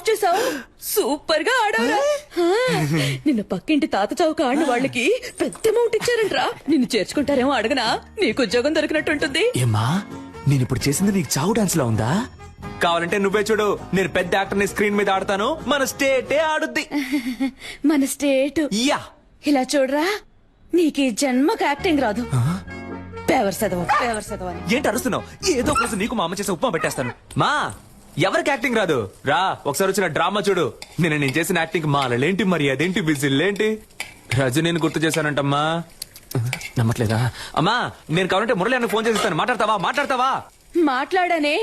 చేసావు, సూపర్ గా ఆడవరా. నిన్న పక్కింటి తాత చౌక ఆడిన వాళ్ళకి పెద్ద అమౌంట్ ఇచ్చారంట్రా. నిన్ను చేర్చుకుంటారేమో అడగనా, నీకు ఉద్యోగం దొరికినట్టుంటుంది. ఏమా నేను ఇప్పుడు చేసింది నీకు చావు డాన్స్ లా ఉందా? కావాలంటే నువ్వే చూడు, నేను పెద్ద యాక్టర్ ని స్క్రీన్ మీద ఆడతాను, మన స్టేటే ఆడుద్ది. మన స్టేట్ యా ఇలా చూడరా, నీకు ఈ జన్మకు యాక్టింగ్ రాదు. పేవర్ చదవ ఏంటి అరుస్తున్నావు? ఏదో ఒక రోజు నీకు మా అమ్మ చేసే ఉప్మా పెట్టేస్తాను. మా ఎవరికి యాక్టింగ్ రాదు రా, ఒకసారి వచ్చిన డ్రామా చూడు. నేను చేసిన యాక్టింగ్ మాలలేంటి, మరి అదేంటి, బిజిల్లేంటి, రజనీని గుర్తు చేశానంటమ్మా. నమ్మట్లేదా? అమ్మా నేను కావాలంటే మురళి అన్న ఫోన్ చేస్తాను, మాట్లాడతావా? మాట్లాడానే,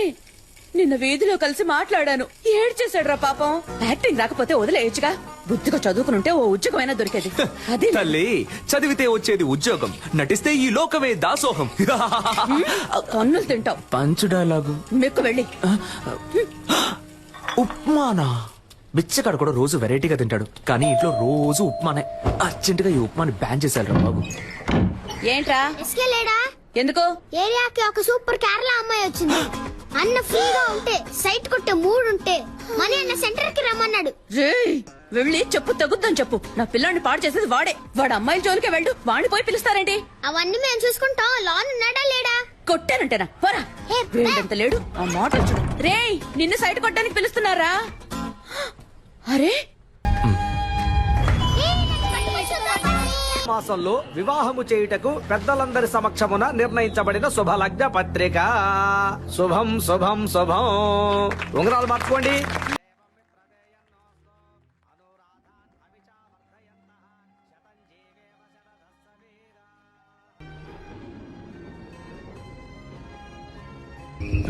నిన్న వీధిలో కలిసి మాట్లాడాను. ఏడ్చేశాడు రా పాపం. యాక్టింగ్ రాకపోతే వదిలేయచ్చుగా, బుద్ధిగా చదువుకునుంటే ఓ ఉద్యోగమైనా దొరికేది. అదే తల్లి, చదివితే వచ్చేది ఉద్యోగం, నటిస్తే ఈ లోకమే దాసోహం. కన్నులు తింటావు. పంచు డైలాగు మెక్కు వెళ్ళి. ఉప్మానా? బిచ్చకాడు కూడా రోజు వెరైటీగా తింటాడు, కానీ ఇంట్లో రోజు ఉప్మానే. అర్జెంట్ గా ఈ ఉప్మాని బ్యాన్ చేశారు బాబు. ఏంట్రా లేడా? ఎందుకు? ఏరియాకి ఒక సూపర్ కేరళ అమ్మాయి వచ్చింది. అన్న ఫ్రీగా ఉంటే, సైట్ కొట్టే మూడుంటే మనీ అన్న సెంటర్ కి రమ్మన్నాడు. వెళ్ళి చెప్పు, తగ్గుద్దని చెప్పు. నా పిల్లాన్ని పాడు చేసేది వాడే. వాడు అమ్మాయిల జోలికే వెళ్ళు, వాడిని పోయి పిలుస్తారేంటి? అవన్నీ మేము చూసుకుంటాం. లోన్ ఉన్నాడా లేడా? కొట్టానంటేనా? పోరా. వీడంత లేడు, ఆ మాట చూడు. రేయ్, నిన్ను సైట్ కొట్టడానికి పిలుస్తున్నారా? అరే మాసంలో వివాహము చేయుటకు పెద్దలందరి సమక్షమున నిర్ణయించబడిన శుభలగ్న పత్రిక. శుభం శుభం శుభం. ఉంగరాలు మార్చుకోండి.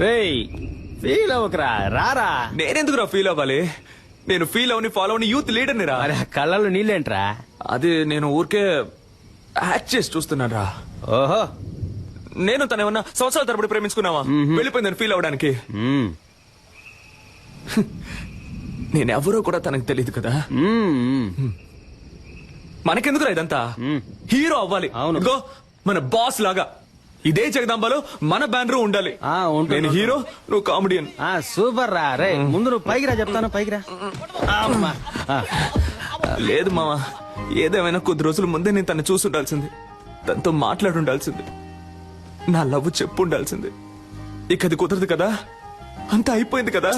రేయ్, ఫీల్ అవ్వకరా, రారా. నేనెందుకురా ఫీల్ అవ్వాలి? నేను ఫీల్ అవని ఫాలో అవని యూత్ లీడర్ ని రా. కళ్ళలో నీళ్ళేంట్రా? అది నేను ఊరికే యాక్ట్ చేసి చూస్తున్నాను రా. ఓహో, నేను తన ఏమన్నా సంవత్సరాల తరబడి ప్రేమించుకున్నావా? వెళ్ళిపోయిందని ఫీల్ అవడానికి. నేనెవరో కూడా తనకు తెలియదు కదా. మనకెందుకురా ఇదంతా? హీరో అవ్వాలి. అవును. ఇదిగో మన బాస్ లాగా ఇదే జగదాంబలో మన బ్యానర్ ఉండాలి. నేను హీరో, నువ్వు కామెడియన్. సూపర్ రా. రే ముందు నువ్వు పైకి రా, చెప్తాను. పైకి రా. లేదు మావా, ఏదేమైనా కొద్ది రోజుల ముందే నేను తను చూసుండాల్సింది, తనతో మాట్లాడుండాల్సింది, నా లవ్ చెప్పు ఉండాల్సింది. ఇక అది కుదరదు కదా, అంతా అయిపోయింది కదా.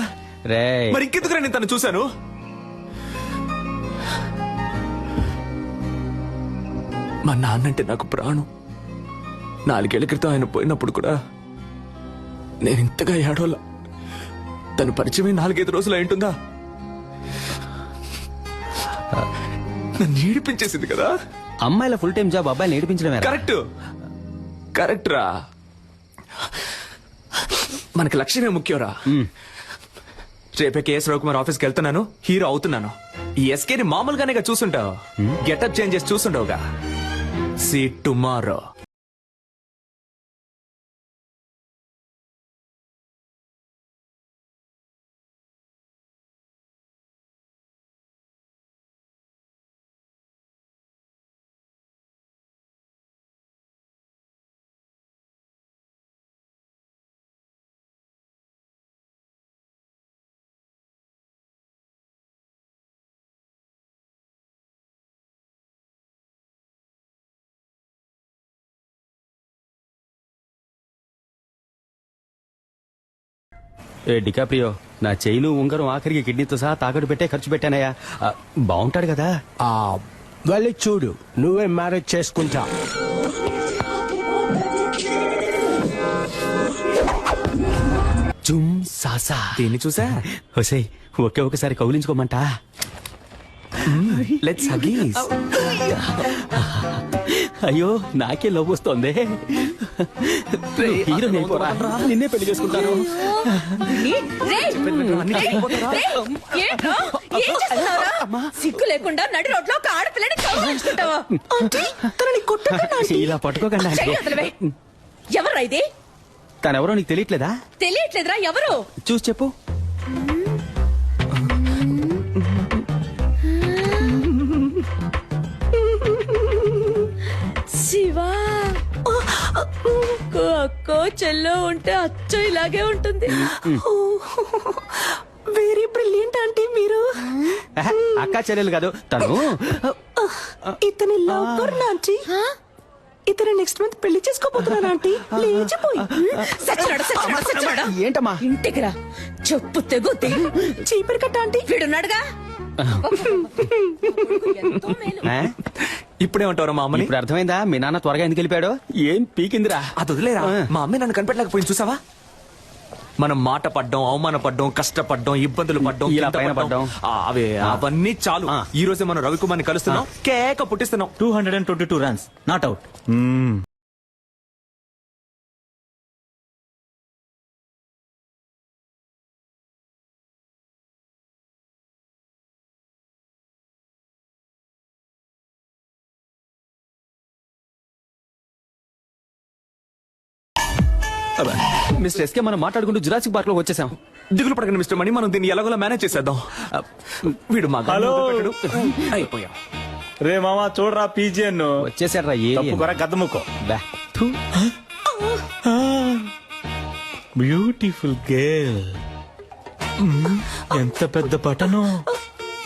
రే మరి ఇంకెందుకురా నేను తను చూశాను? మా నాన్నంటే నాకు ప్రాణం. 4 ఏళ్ల క్రితం ఆయన పోయినప్పుడు కూడా నేను ఇంతగా ఏడోలా. తను పరిచయం 4-5 రోజులు అయింటుందా? నన్ను ఏడిపించేసింది కదా. అమ్మాయిల ఫుల్ టైం జాబ్ అబ్బాయిని ఏడిపించడమే. కరెక్ట్ రా. మనకి లక్ష్యమే ముఖ్యంరా. రేపే కేఎస్ రవికుమార్ ఆఫీస్కి వెళ్తున్నాను, హీరో అవుతున్నాను. ఈ ఎస్కేని మామూలుగానే చూసుంటావు, గెటప్ చేంజ్ చేసి చూసుంటావుగా. See tomorrow. ఏ డికాప్రియో, నా చైను ఉంగరం ఆఖరికి కిడ్నీతో సహా తాకట్టు పెట్టే ఖర్చు పెట్టానయ్యా. బాగుంటాడు కదా. వెళ్ళి చూడు, నువ్వే మ్యారేజ్ చేసుకుంటా. జుమ్ సాసా. దీన్ని చూసా? ఒసేయ్, ఒకసారి కౌలించుకోమంట. Let's Huggies. అయ్యో, నాకే లవ్ వస్తోంది. హీరో నిన్నే పెళ్లి చేసుకుంటాను. సిగ్గు లేకుండా నడి రోడ్లో ఒక ఆడపిల్లని కౌగిలించుకుంటావా? ఇలా పట్టుకోకండి. ఎవరా ఇది? తనెవరో నీకు తెలియట్లేదా? తెలియట్లేదురా. ఎవరు? చూసి చెప్పు. శివా. అక్కో చెల్లో ఉంటే అచ్చో ఇలాగే ఉంటుంది. వెరీ బ్రిలియంట్ ఆంటీ మీరు. అక్క చెల్లెలు కాదు తను. ఇతని లవర్ నాంటీ. ఇతను నెక్స్ట్ మంత్ పెళ్లి చేసుకోబోతున్నాను ఆంటీ. లేచిపోయి ఏంటమ్మా ఇంటికి రా, చెప్పు తెగుద్ది. చీపురు కట్ట ఆంటీ. వీడున్నాడుగా. ఆ? ఇప్పుడేమంటారు మా అమ్మని? ఇప్పుడు అర్థమైందా మీ నాన్న త్వరగా ఎందుకు వెళ్ళిపోయాడు? ఏం పీకిందిరా. అది వదిలేరా, మా అమ్మాయి నన్ను కనిపెట్టలేకపోయింది చూసావా? మనం మాట పడ్డం, అవమానపడ్డం, కష్టపడ్డం, ఇబ్బందులు పడ్డం, ఇలా కింద పైన పడ్డం. అవన్నీ చాలు. ఈ రోజే మనం రవికుమార్ని కలుస్తున్నాం, కేక పుట్టిస్తున్నాం. 222 runs, not out. Mister SK మనం మాట్లాడుకుంటూ జురాసిక్ పార్క్ లో వచ్చేసాం. దిగులు పడకండి మిస్టర్ మణి, మనం దీన్ని ఎలాగోలా మేనేజ్ చేసేద్దాం. వీడు మా హలో. అయిపోయాం. రే మామా చూడరా పీజియన్ వచ్చేసాడ్రా తప్పుకోరా గద్దముక్కో. A beautiful girl. ఎంత పెద్ద పట్టణం.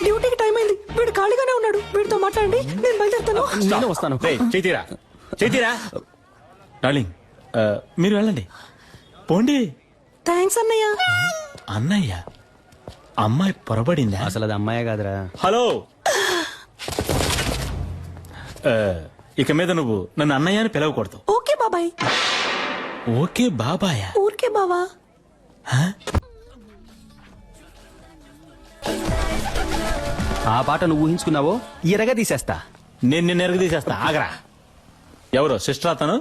డ్యూటీకి టైం అయింది. వీడు ఖాళీగానే ఉన్నాడు. వీడితో మాట్లాడండి, నేను బయలుదేరుతాను. నేను వస్తాను. చేతిరా డార్లింగ్, మీరు వెళ్ళండి పోండి. థ్యాంక్స్ అన్నయ్య. అన్నయ్య అమ్మాయి పొరబడిందా? అసలు అది అమ్మాయే కాదురా. హలో, ఇక మీద నువ్వు నన్ను అన్నయ్య అని పిలవకూడదు. ఓకే బాబాయ్. ఓకే బాబాయా? ఊరికే బావా. ఆ పాట నువ్వు ఊహించుకున్నావో ఎరగా తీసేస్తా. నేను నిన్ను ఎరగదీసేస్తా, ఆగరా. ఎవరు సిస్టర్ అతను?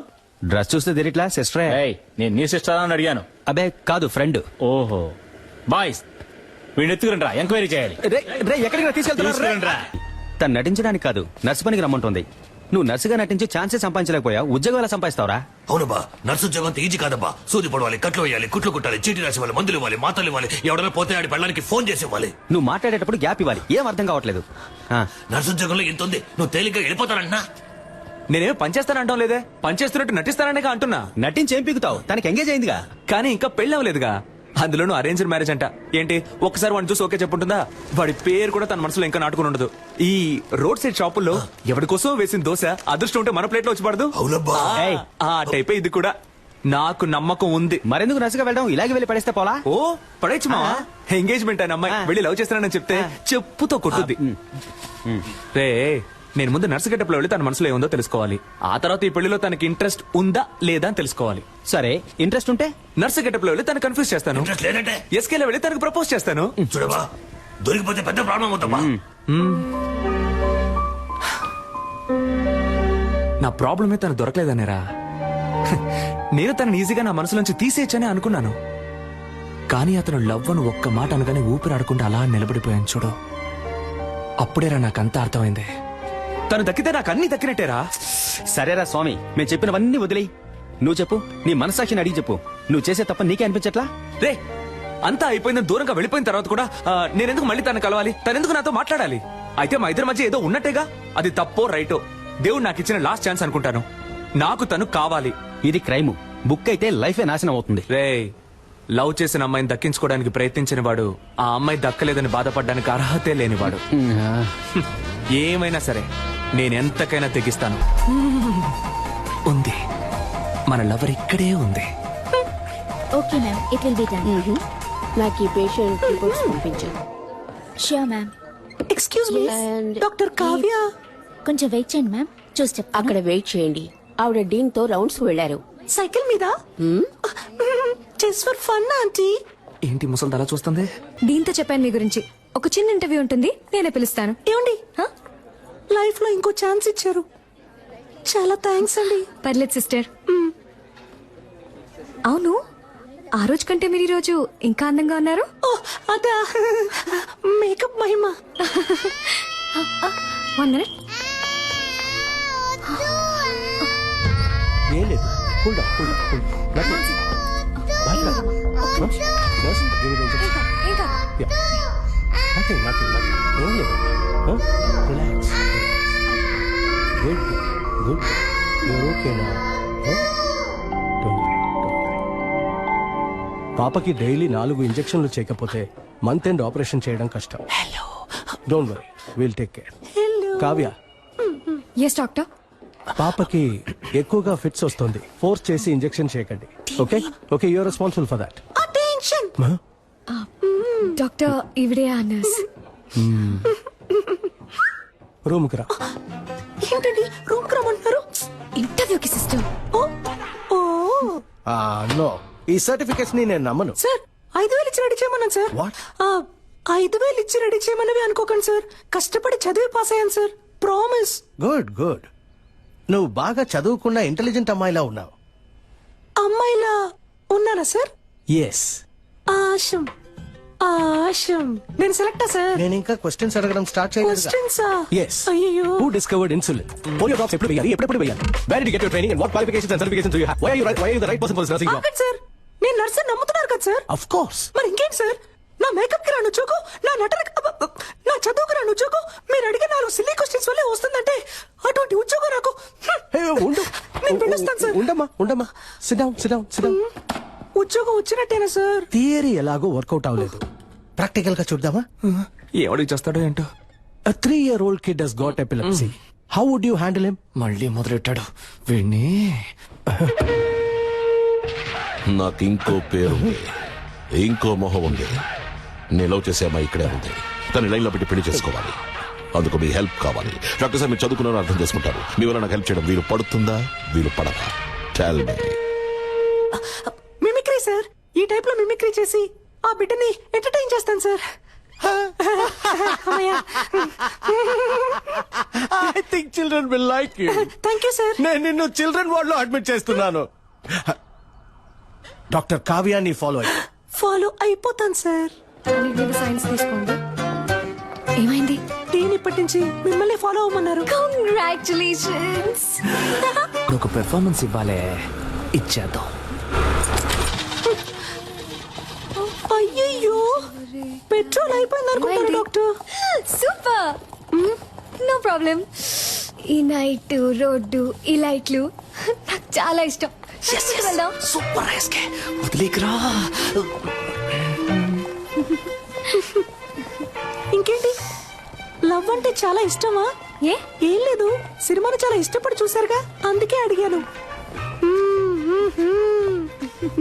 డ్రెస్ చూస్తే తెలియట్లా సిస్టరే. ఏయ్, నేను నీ సిస్టర్ అని అడిగాను. అబే కాదు, ఫ్రెండ్. ఓహో, బాయ్స్ వీడిని ఎత్తుకురండి రా, ఎంక్వైరీ చేయాలి. ఎక్కడికి తీసుకెళ్తున్నా? తీసుకురండి రా. తను నటించడానికి కాదు, నర్సు పనికి రమ్మంటుంది. నువ్వు నర్సుగా నటించి ఛాన్సే సంపాదించలేకపోయా, ఉద్యోగం ఎలా సంపాదిస్తావురా? అవునబ్బా, నర్సు ఉద్యోగం అంత ఈజీ కాదబ్బా. సూది పడవాలి, కట్లు వేయాలి, కుట్లు కుట్టాలి, చీటీ రాసి ఇవ్వాలి, మందులు ఇవ్వాలి, మాతలు ఇవ్వాలి, ఎవడైనా పోతే ఆడి పెళ్ళడానికి ఫోన్ చేసి ఇవ్వాలి. నువ్వు మాట్లాడేటప్పుడు గ్యాప్ ఇవ్వాలి. ఏం అర్థం కావట్లేదు. నర్సు ఉద్యోగంలో ఎంత ఉంది, నువ్వు తేలిగ్గా వెళ్ళిపోతానంటున్నా. నేనేం పనిచేస్తానంటాం లేదే, పనిచేస్తున్నట్టు నటిస్తాననే అంటున్నా. నటించి ఏం పీకుతావు? తనకి ఎంగేజ్ అయిందిగా. కానీ ఇంకా పెళ్ళి అవ్వలేదుగా. అందులోనూ అరేంజ్డ్ మ్యారేజ్ అంట. ఏంటి ఒక్కసారి వాడిని చూసి ఓకే చెప్పుంటుందా? వాడి పేరు కూడా తన మనసులో ఇంకా నాటుకుని ఉండదు. ఈ రోడ్ సైడ్ షాపుల్లో ఎవరి కోసం వేసిన దోశ అదృష్టం ఉంటే మన ప్లేట్ లో వచ్చి పడదు. అవునబ్బా. ఆ టైపే ఇది కూడా. నాకు నమ్మకం ఉంది. మరెందుకు నర్సుగా వెళ్ళడం? ఇలాగే వెళ్ళి పడేస్తే పోలా? ఓ పడేచ్చు మావా. ఎంగేజ్మెంట్ అయిన అమ్మాయి వెళ్ళి లవ్ చేస్తానని చెప్తే చెప్పుతో కొట్టుద్ది. రే, నేను ముందు నర్సు గెటప్ లో వెళ్ళి తన మనసులో ఏముందో తెలుసుకోవాలి. ఆ తర్వాత ఈ పెళ్లిలో తనకి ఇంట్రెస్ట్ ఉందా లేదా అని తెలుసుకోవాలి. సరే, ఇంట్రెస్ట్ ఉంటే నర్సు గెటప్ లో వెళ్ళి తను కన్ఫ్యూజ్ చేస్తాను. ఇంట్రెస్ట్ లేదంటే ఎస్కేలో వెళ్ళి తనకు ప్రపోజ్ చేస్తాను. చూడబా, దొరికిపోతే పెద్ద ప్రాబ్లం అవుతాబ్బా. నా ప్రాబ్లమే తను దొరకలేదనేరా. నేను తనని ఈజీగా నా మనసులోంచి తీసేయచ్చని అనుకున్నాను. కానీ అతను లవ్ అని ఒక్క మాట అనగానే ఊపిరాడకుండా అలా నిలబడిపోయాను చూడు. అప్పుడేరా నాకంతా అర్థమైంది. తను దక్కితే నాకు అన్ని దక్కినట్టేరా. సరేరా స్వామి, మేము చెప్పినవన్నీ వదిలేయి. నువ్వు చెప్పు, నీ మనసాక్షిని అడిగి చెప్పు. నువ్వు చేసే తప్ప నీకే అనిపించట్లా? రే, అంతా అయిపోయిందని దూరంగా వెళ్ళిపోయిన తర్వాత కూడా నేనెందుకు మళ్ళీ తను కలవాలి? తనెందుకు నాతో మాట్లాడాలి? అయితే మా ఇద్దరి మధ్య ఏదో ఉన్నట్టేగా. అది తప్పో రైటో దేవుడు నాకు ఇచ్చిన లాస్ట్ ఛాన్స్ అనుకుంటాను. నాకు తను కావాలి. ఇది క్రైమ్. బుక్ అయితే లైఫే నాశనం అవుతుంది. రే, లవ్ చేసిన అమ్మాయిని దక్కించుకోవడానికి ప్రయత్నించిన వాడు ఆ అమ్మాయి దక్కలేదని బాధపడడానికి అర్హతే లేనివాడు. ఏమైనా సరే నేనెంతకైనా తెగిస్తాను. ఉంది, మన లవర్ ఇక్కడే ఉంది. Okay ma'am, it will be done. నాకు ఈ పేషెంట్ రిపోర్ట్స్ పంపించాను. Sure ma'am. Excuse me, And doctor Kavya. కొంచెం వెయిట్ చేయండి మ్యామ్, చూసి చెప్తాను. అక్కడ వెయిట్ చేయండి. ఆవిడ డీన్ తో రౌండ్స్ వెళ్లారు. సైకిల్ మీద. Just for fun aunty. ఏంటి ముసలి అలా చూస్తుంది? దీంతో చెప్పాను మీ గురించి. ఒక చిన్న ఇంటర్వ్యూ ఉంటుంది, నేనే పిలుస్తాను. ఏమండి, లైఫ్ లో ఇంకో ఛాన్స్ ఇచ్చారు. చాలా థ్యాంక్స్ అండి. పర్లేదు సిస్టర్. అవును, ఆ రోజు కంటే మీరు ఈ రోజు ఇంకా అందంగా ఉన్నారు. ఓ అదా, మేకప్ మహిమ. 1 minute. ఏం లేదు. Hold on, hold on, hold on. Nothing. Nurse, give me the injection. ఇంకా Yeah. Nothing. ఏం లేదు. Relax. Good. You're okay now. Don't worry. పాపకి డైలీ 4 ఇంజెక్షన్లు చేయకపోతే మంత్ ఎండ్ ఆపరేషన్ చేయడం కష్టం. Don't worry. Will take care. Kavya, yes doctor. పాపకి ఎక్కువగా ఫిట్స్ వస్తుంది. ఫోర్స్ చేసి ఇంజెక్షన్ చేయకండి. Okay okay, you're responsible for that. Attention. Doctor ఇవిడే ఆ నర్స్. రూమ్ కి రా. ఏంటండి రూమ్ కి రమ్మంటున్నారు? ఇంటర్వ్యూకి సిస్టర్. ఓ నో, ఈ సర్టిఫికెట్స్ ని నేను నమ్మను. సార్ 5,000 ఇచ్చి రెడీ చేయమన్నాను సార్. What? 5,000 ఇచ్చి రెడీ చేయమన్నవి అనుకోకండి సార్. కష్టపడి చదివి పాస్ అయ్యాను సార్. ప్రామిస్. Good good. నువ్వు బాగా చదువుకున్న ఇంటెలిజెంట్ అమ్మాయిలా ఉన్నావు. అమ్మాయిలా ఉన్నానా సార్? ఎస్. ఆశం ఆశం. నేను సెలెక్టా సార్? నేను ఇంకా క్వశ్చన్స్ అడగడం స్టార్ట్ చేయలేదు. క్వశ్చన్సా? Yes. అయ్యో. Who discovered insulin? Polio drops ఎప్పుడు వేయాలి, ఎప్పుడెప్పుడు వేయాలి? Where did you get your training and what qualifications and certifications do you have? Why are you the right person for this nursing job? ఆగండి sir. నేను nurse నమ్ముతున్నారు కదా sir? Of course. మరి ఇంకేం సార్? నా మేకప్ కి రాను చూకు, నా నా చదువుకు రాను చూకు, మీరు అడిగే 4 సిల్లీ క్వశ్చన్స్ వల్లే వస్తుందంటే అటువంటి ఉద్యోగం నాకు. Hey, ఉండు. నేను పిలుస్తాను సార్. ఉండమ్మా. Sit down. ఉద్యోగం వచ్చినట్టేనా సార్? థియరీ ఎలాగో వర్కౌట్ అవ్వలేదు. ప్రాక్టికల్ గా చూద్దామా? ఎవడికి చేస్తాడో ఏంటో. A 3-year-old kid has got epilepsy. How would you handle him? మళ్ళీ మొదలెట్టాడు వీణ్ణి. నాకు ఇంకో పేరుంది, ఇంకో మొహం ఉంది. నేను లవ్ చేసే అమ్మాయి ఇక్కడే ఉంది. తన లైన్ లో పెట్టి పెళ్లి చేసుకోవాలి. అందుకు మీ హెల్ప్ కావాలి. డాక్టర్ సార్, మీరు చదువుకున్నారని అర్థం చేసుకుంటారు. మీ వల్ల నాకు హెల్ప్ చేయడం వీలు పడుతుందా, వీలు పడదా? Tell me. Mimicry sir. ఈ టైప్ లో మిమిక్రీ చేసి ఆ బిడ్డని ఎంటర్టైన్ చేస్తాను sir. I think children will like you. Thank you sir. నేను నిన్ను చిల్డ్రన్ వార్డ్ లో అడ్మిట్ చేస్తున్నాను. డాక్టర్ కావ్యాన్ని ఫాలో అయ్యి. ఫాలో అయిపోతాను సార్. సైన్స్ తీసుకోండి. ఏమైంది? టీని ఇప్పటి నుంచి మిమ్మల్ని ఫాలో అవ్వమన్నారు. కంగ్రాచులేషన్స్. ఒక పెర్ఫార్మెన్స్ ఇవ్వాలే, ఇచ్చేద్దాం. అయ్యయ్యో, పెట్రోల్ అయిపోయింది అనుకుంటాను డాక్టర్. సూపర్. No problem. ఈ నైట్ రోడ్డు ఈ లైట్లు నాకు చాలా ఇష్టం. వెళ్దాం. సూపర్ రైస్కే వదిలేకరా. ఇంకేంటి, లవ్ అంటే చాలా ఇష్టమా? ఏ ఏం లేదు, సినిమాను చాలా ఇష్టపడి చూసారుగా, అందుకే అడిగాను.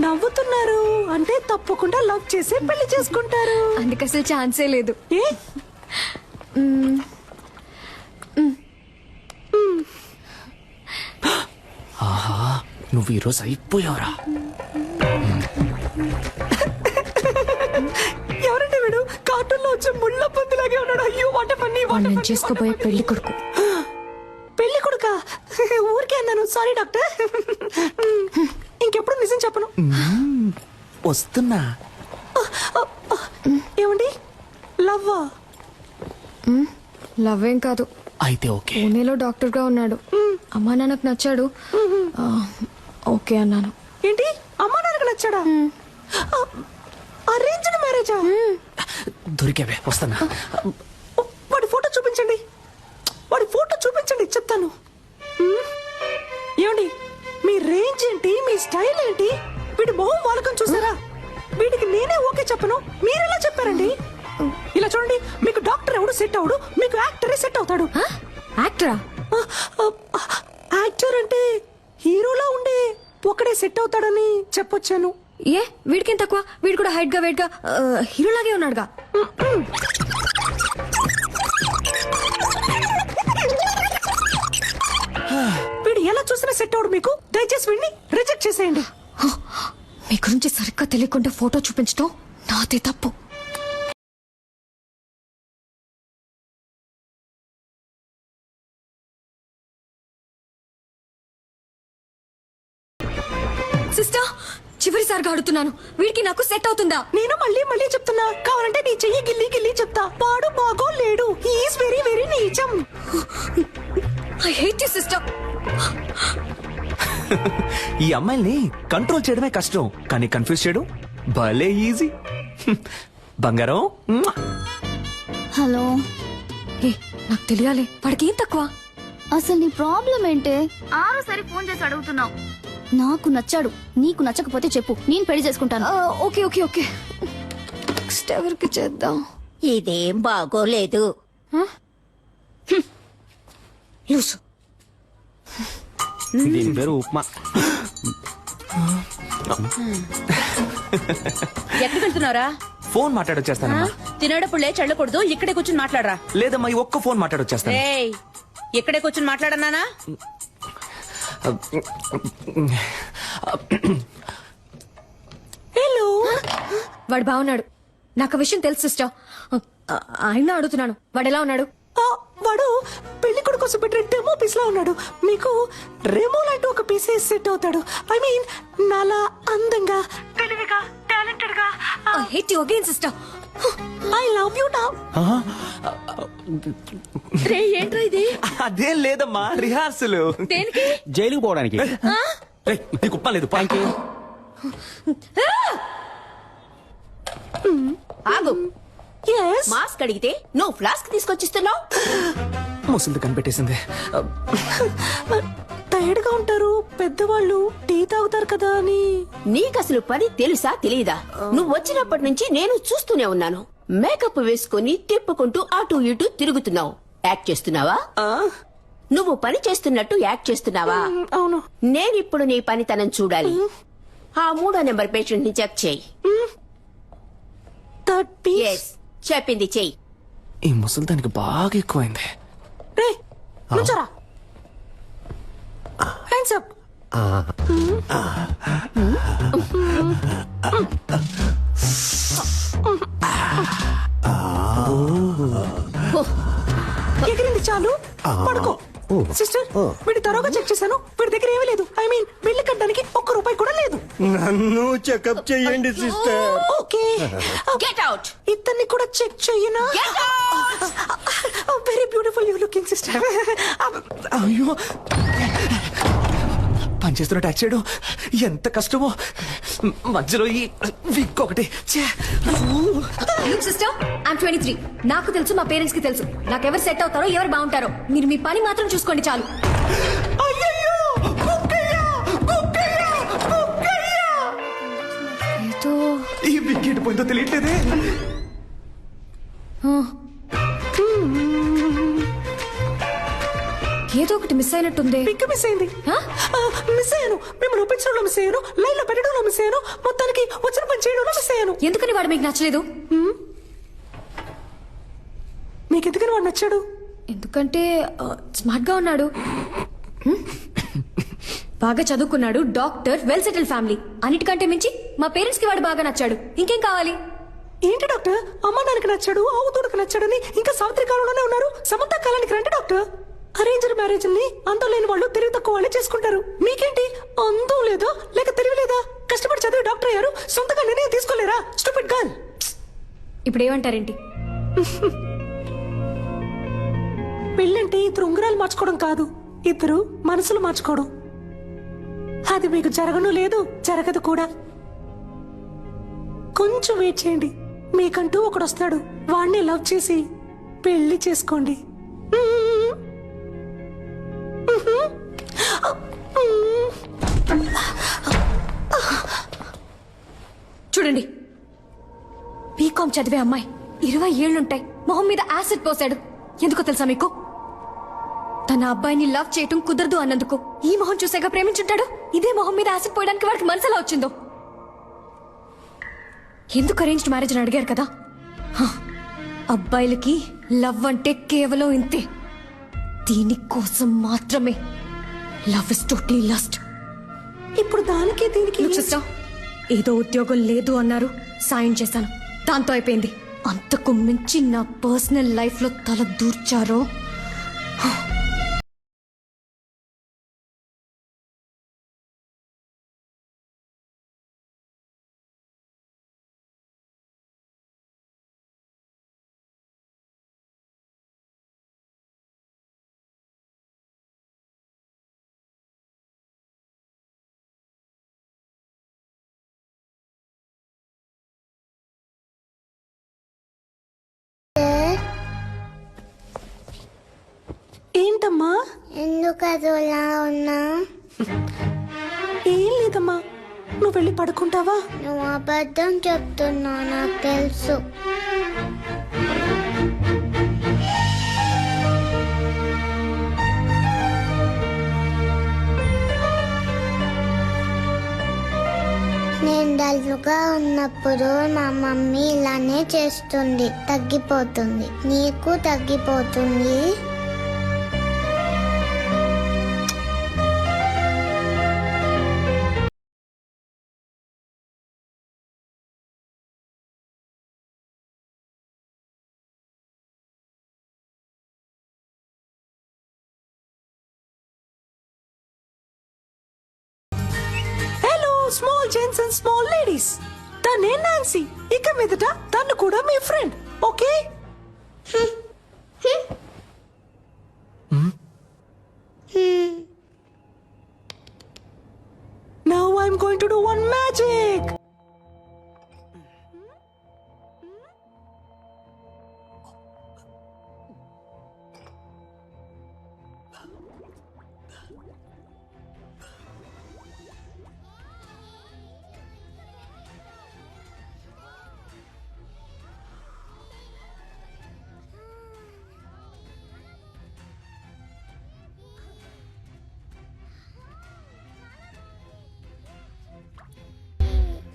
నవ్వుతున్నారు అంటే తప్పకుండా లవ్ చేసి పెళ్లి చేసుకుంటారు. అందుకు అసలు ఛాన్సే లేదు. ఏ? ఆహా, నువ్వు ఈరోజు అయిపోయావురా. ఎవరంటే వీడు? కార్టూన్ లో వచ్చే ముళ్ళ పందిలాగే ఉన్నాడు. అయ్యో, వాట పన్ని నేను చేసుకోబోయే పెళ్లి కొడుకు. పెళ్లి కొడుక? ఊరికే అన్నాను, సారీ డాక్టర్. ఇంకెప్పుడు నిజం చెప్పను. వస్తున్నా. ఏమండి, లవ్వా? లవ్ ఏం కాదు. అయితే ఓకే. పూణేలో డాక్టర్ గా ఉన్నాడు. అమ్మా నాన్నకు నచ్చాడు. ఓకే అన్నాను. ఏంటి, అమ్మా నాన్నకు నచ్చాడా? అరేంజ్డ్ మ్యారేజా? దొరికావే, వస్తున్నా. వాడి ఫోటో చూపించండి, చెప్తాను. ఏమండి, మీ రేంజ్ ఏంటి, మీ స్టైల్ ఏంటి, వీడి మొహం వాలకం చూసారా? వీడికి నేనే ఓకే చెప్పను, మీరెలా చెప్పారండి? ఇలా చూడండి, మీకు డాక్టర్ ఎవడు సెట్ అవడు, మీకు యాక్టరే సెట్ అవుతాడు. యాక్టరా? యాక్టర్ అంటే హీరోలా ఉండే ఒకడే సెట్ అవుతాడని చెప్పొచ్చాను. ఏ వీడికేం తక్కువ? వీడు కూడా హైట్ గా వెయిట్ గా హీరోలాగే ఉన్నాడుగా. వీడు ఎలా చూసినా సెట్ అవడు మీకు. దయచేసి వీడిని రిజెక్ట్ చేసేయండి. మీ గురించి సరిగ్గా తెలియకుండా ఫోటో చూపించడం నాదే తప్పు. సిస్టర్, చివరిసారిగా అడుగుతున్నాను, వీడికి నాకు సెట్ అవుతుందా? నేను మళ్ళీ మళ్ళీ చెప్తున్నా, కావాలంటే నీ చెయ్యి గిల్లి గిల్లి చెప్తా. వాడు బాగో లేడు, హీఈస్ వెరీ వెరీ నీచం. I hate you sister. ఈ అమ్మాయిల్ని కంట్రోల్ చేయడమే కష్టం, కానీ కన్ఫ్యూజ్ చేయడం భలే ఈజీ. బంగారం. హలో. ఏ నాకు తెలియాలి, వాడికి ఏం తక్కువ? అసలు నీ ప్రాబ్లం ఏంటే? ఆరోసారి ఫోన్ చేసి అడుగుతున్నావు. నాకు నచ్చాడు, నీకు నచ్చకపోతే చెప్పు, నేను పెళ్లి చేసుకుంటాను. Okay okay okay. నెక్స్ట్ ఎవరికి చేద్దాం? ఇదేం బాగోలేదు. లూసు. దీని పేరు ఉప్మా. ఎక్కడికి వెళ్తున్నారా? ఫోన్ మాట్లాడొచ్చేస్తానమ్మా. తినేటప్పుడు లేచి వెళ్ళకూడదు, ఇక్కడే కూర్చుని మాట్లాడరా. లేదమ్మా, ఈ ఒక్క ఫోన్ మాట్లాడొచ్చేస్తాను. ఏయ్, ఇక్కడే కూర్చుని మాట్లాడన్నానా? హలో. వాడు బాగున్నాడు. నాకు ఆ విషయం తెలుసు సిస్టర్. ఆయన అడుగుతున్నాను, వాడు ఎలా ఉన్నాడు? వాడు పెళ్లి కొడుకు కోసం పెట్టిన డెమో పీస్ లా ఉన్నాడు. మీకు రెమో లాంటి ఒక పీస్ సెట్ అవుతాడు. ఐ మీన్ నాలా అందంగా, తెలివిగా, టాలెంటెడ్ గా. I hate you again sister. I love you now. రే, ఏంట్రా ఇది? అదేం లేదమ్మా, రిహార్సల్. దేనికి? జైలుకి పోవడానికి. రేయ్, నీకు ఉప్ప లేదు. పాయింట్. ఆగు. yes మాస్క్ అడిగితే నువ్వు ఫ్లాస్క్ తీసుకొచ్చిస్తున్నావు. ముసలిది కనిపెట్టేసింది. టైర్డ్ గా ఉంటారు పెద్దవాళ్ళు, టీ తాగుతారు కదా అని. నీకసలు పని తెలుసా తెలీదా? నువ్వు వచ్చినప్పటి నుంచి నేను చూస్తూనే ఉన్నాను. మేకప్ వేసుకుని తిప్పుకుంటూ అటు ఇటు తిరుగుతున్నావు. యాక్ట్ చేస్తున్నావా? నువ్వు పని చేస్తున్నట్టు యాక్ట్ చేస్తున్నావా? అవును. నేనిప్పుడు నీ పనితనం చూడాలి. ఆ 3వ నెంబర్ పేషెంట్ ని చెక్ చేయి. ఎస్, చెప్పింది చెయ్యి. ఈ ముసలిదానికి బాగా ఎక్కువైంది. రేయ్, నుంచోరా. Hands up. ఎగిరింది చాలు, పడుకో. సిస్టర్, వీడి తరోగా చెక్ చేశాను. వీడి దగ్గర ఏమీ లేదు. ఐ మీన్ బిల్లు కట్టడానికి ₹1 కూడా లేదు. నన్ను చెకప్ చేయండి సిస్టర్. Okay, get out. ఇతన్ని కూడా చెక్ చెయ్యనా? Get out. Very beautiful you looking sister. అయ్యో, పనిచేస్తున్న ట్యాక్స్ చేయడం ఎంత కష్టమో. మధ్యలో ఈ విక్ ఒకటి. Sister, I'm 23. నాకు తెలుసు, మా పేరెంట్స్ కి తెలుసు. నాకెవరు సెట్ అవుతారో, ఎవరు బాగుంటారో. మీరు మీ పని మాత్రం చూసుకోండి చాలు. ఏదో ఈ విక్ ఎటు పోయిందో తెలియట్లేదే. ఏదో ఒకటి మిస్ అయినట్టుంది. పిక్ మిస్ అయింది. మిస్ అయ్యాను. మిమ్మల్ని ఒప్పించడంలో మిస్ అయ్యాను. లైన్ లో పెట్టడంలో మిస్ అయ్యాను. మొత్తానికి వచ్చిన పని చేయడంలో మిస్ అయ్యాను. ఎందుకని వాడు మీకు నచ్చలేదు? మీకు ఎందుకని వాడు నచ్చాడు? ఎందుకంటే స్మార్ట్ గా ఉన్నాడు, బాగా చదువుకున్నాడు, డాక్టర్, వెల్ సెటిల్ ఫ్యామిలీ. అన్నిటికంటే మించి మా పేరెంట్స్ కి వాడు బాగా నచ్చాడు. ఇంకేం కావాలి? ఏంటి డాక్టర్, అమ్మ నాన్నకి నచ్చాడు, ఆవుతోడుకు నచ్చాడని ఇంకా సావిత్రి కాలంలోనే ఉన్నారు. సమంత కాలానికి రండి డాక్టర్. అరేంజ్డ్ మ్యారేజ్ ని అందం లేని వాళ్ళు తెలివి తక్కువ వాళ్ళే చేసుకుంటారు. మీకేంటి, అందం లేదా లేక తెలివి లేదా? కష్టపడి చదివి డాక్టర్ అయ్యారు, సొంతగా నిర్ణయం తీసుకోలేరా? Stupid girl. ఇప్పుడు ఏమంటారేంటి? పెళ్ళంటే ఇద్దరు ఉంగరాలు మార్చుకోవడం కాదు, ఇద్దరు మనసులు మార్చుకోవడం. అది మీకు జరగను లేదు, జరగదు కూడా. కొంచెం వెయిట్ చేయండి, మీకంటూ ఒకడు వస్తాడు. వాణ్ణి లవ్ చేసి పెళ్లి చేసుకోండి. చూడండి, బీకాం చదివే అమ్మాయి, 20 ఏళ్లుంటాయి, మొహం మీద యాసిడ్ పోసాడు. ఎందుకో తెలుసా మీకు? తన అబ్బాయిని లవ్ చేయటం కుదరదు అన్నందుకు. ఈ మొహం చూసాక ప్రేమించుంటాడు. ఇదే మొహం మీద యాసిడ్ పోయడానికి వాడికి మనసులా వచ్చిందో. ఎందుకు అరేంజ్డ్ మ్యారేజ్ అని అడిగారు కదా. అబ్బాయిలకి లవ్ అంటే కేవలం ఇంతే. దీనికోసం మాత్రమే. Love is totally lust. ఇప్పుడు దానికి దీనికి సిస్టర్, ఏదో ఉద్యోగం లేదు అన్నారు, సాయం చేశాను, దాంతో అయిపోయింది. అంతకు మించి నా పర్సనల్ లైఫ్ లో తల దూర్చారో. ఏంటమ్మా, ఎందుకు అదోలా ఉన్నా? ఏం లేదమ్మా, నువ్వు వెళ్ళి పడుకుంటావా? నువ్వు అబద్ధం చెప్తున్నావు, నాకు తెలుసు. డల్గా ఉన్నప్పుడు మా మమ్మీ ఇలానే చేస్తుంది, తగ్గిపోతుంది. నీకు తగ్గిపోతుంది. Hello small gents and small ladies, తనే నాన్సీ. ఇక మీదట తను కూడా మీ friend, okay? Now I'm going to do one magic.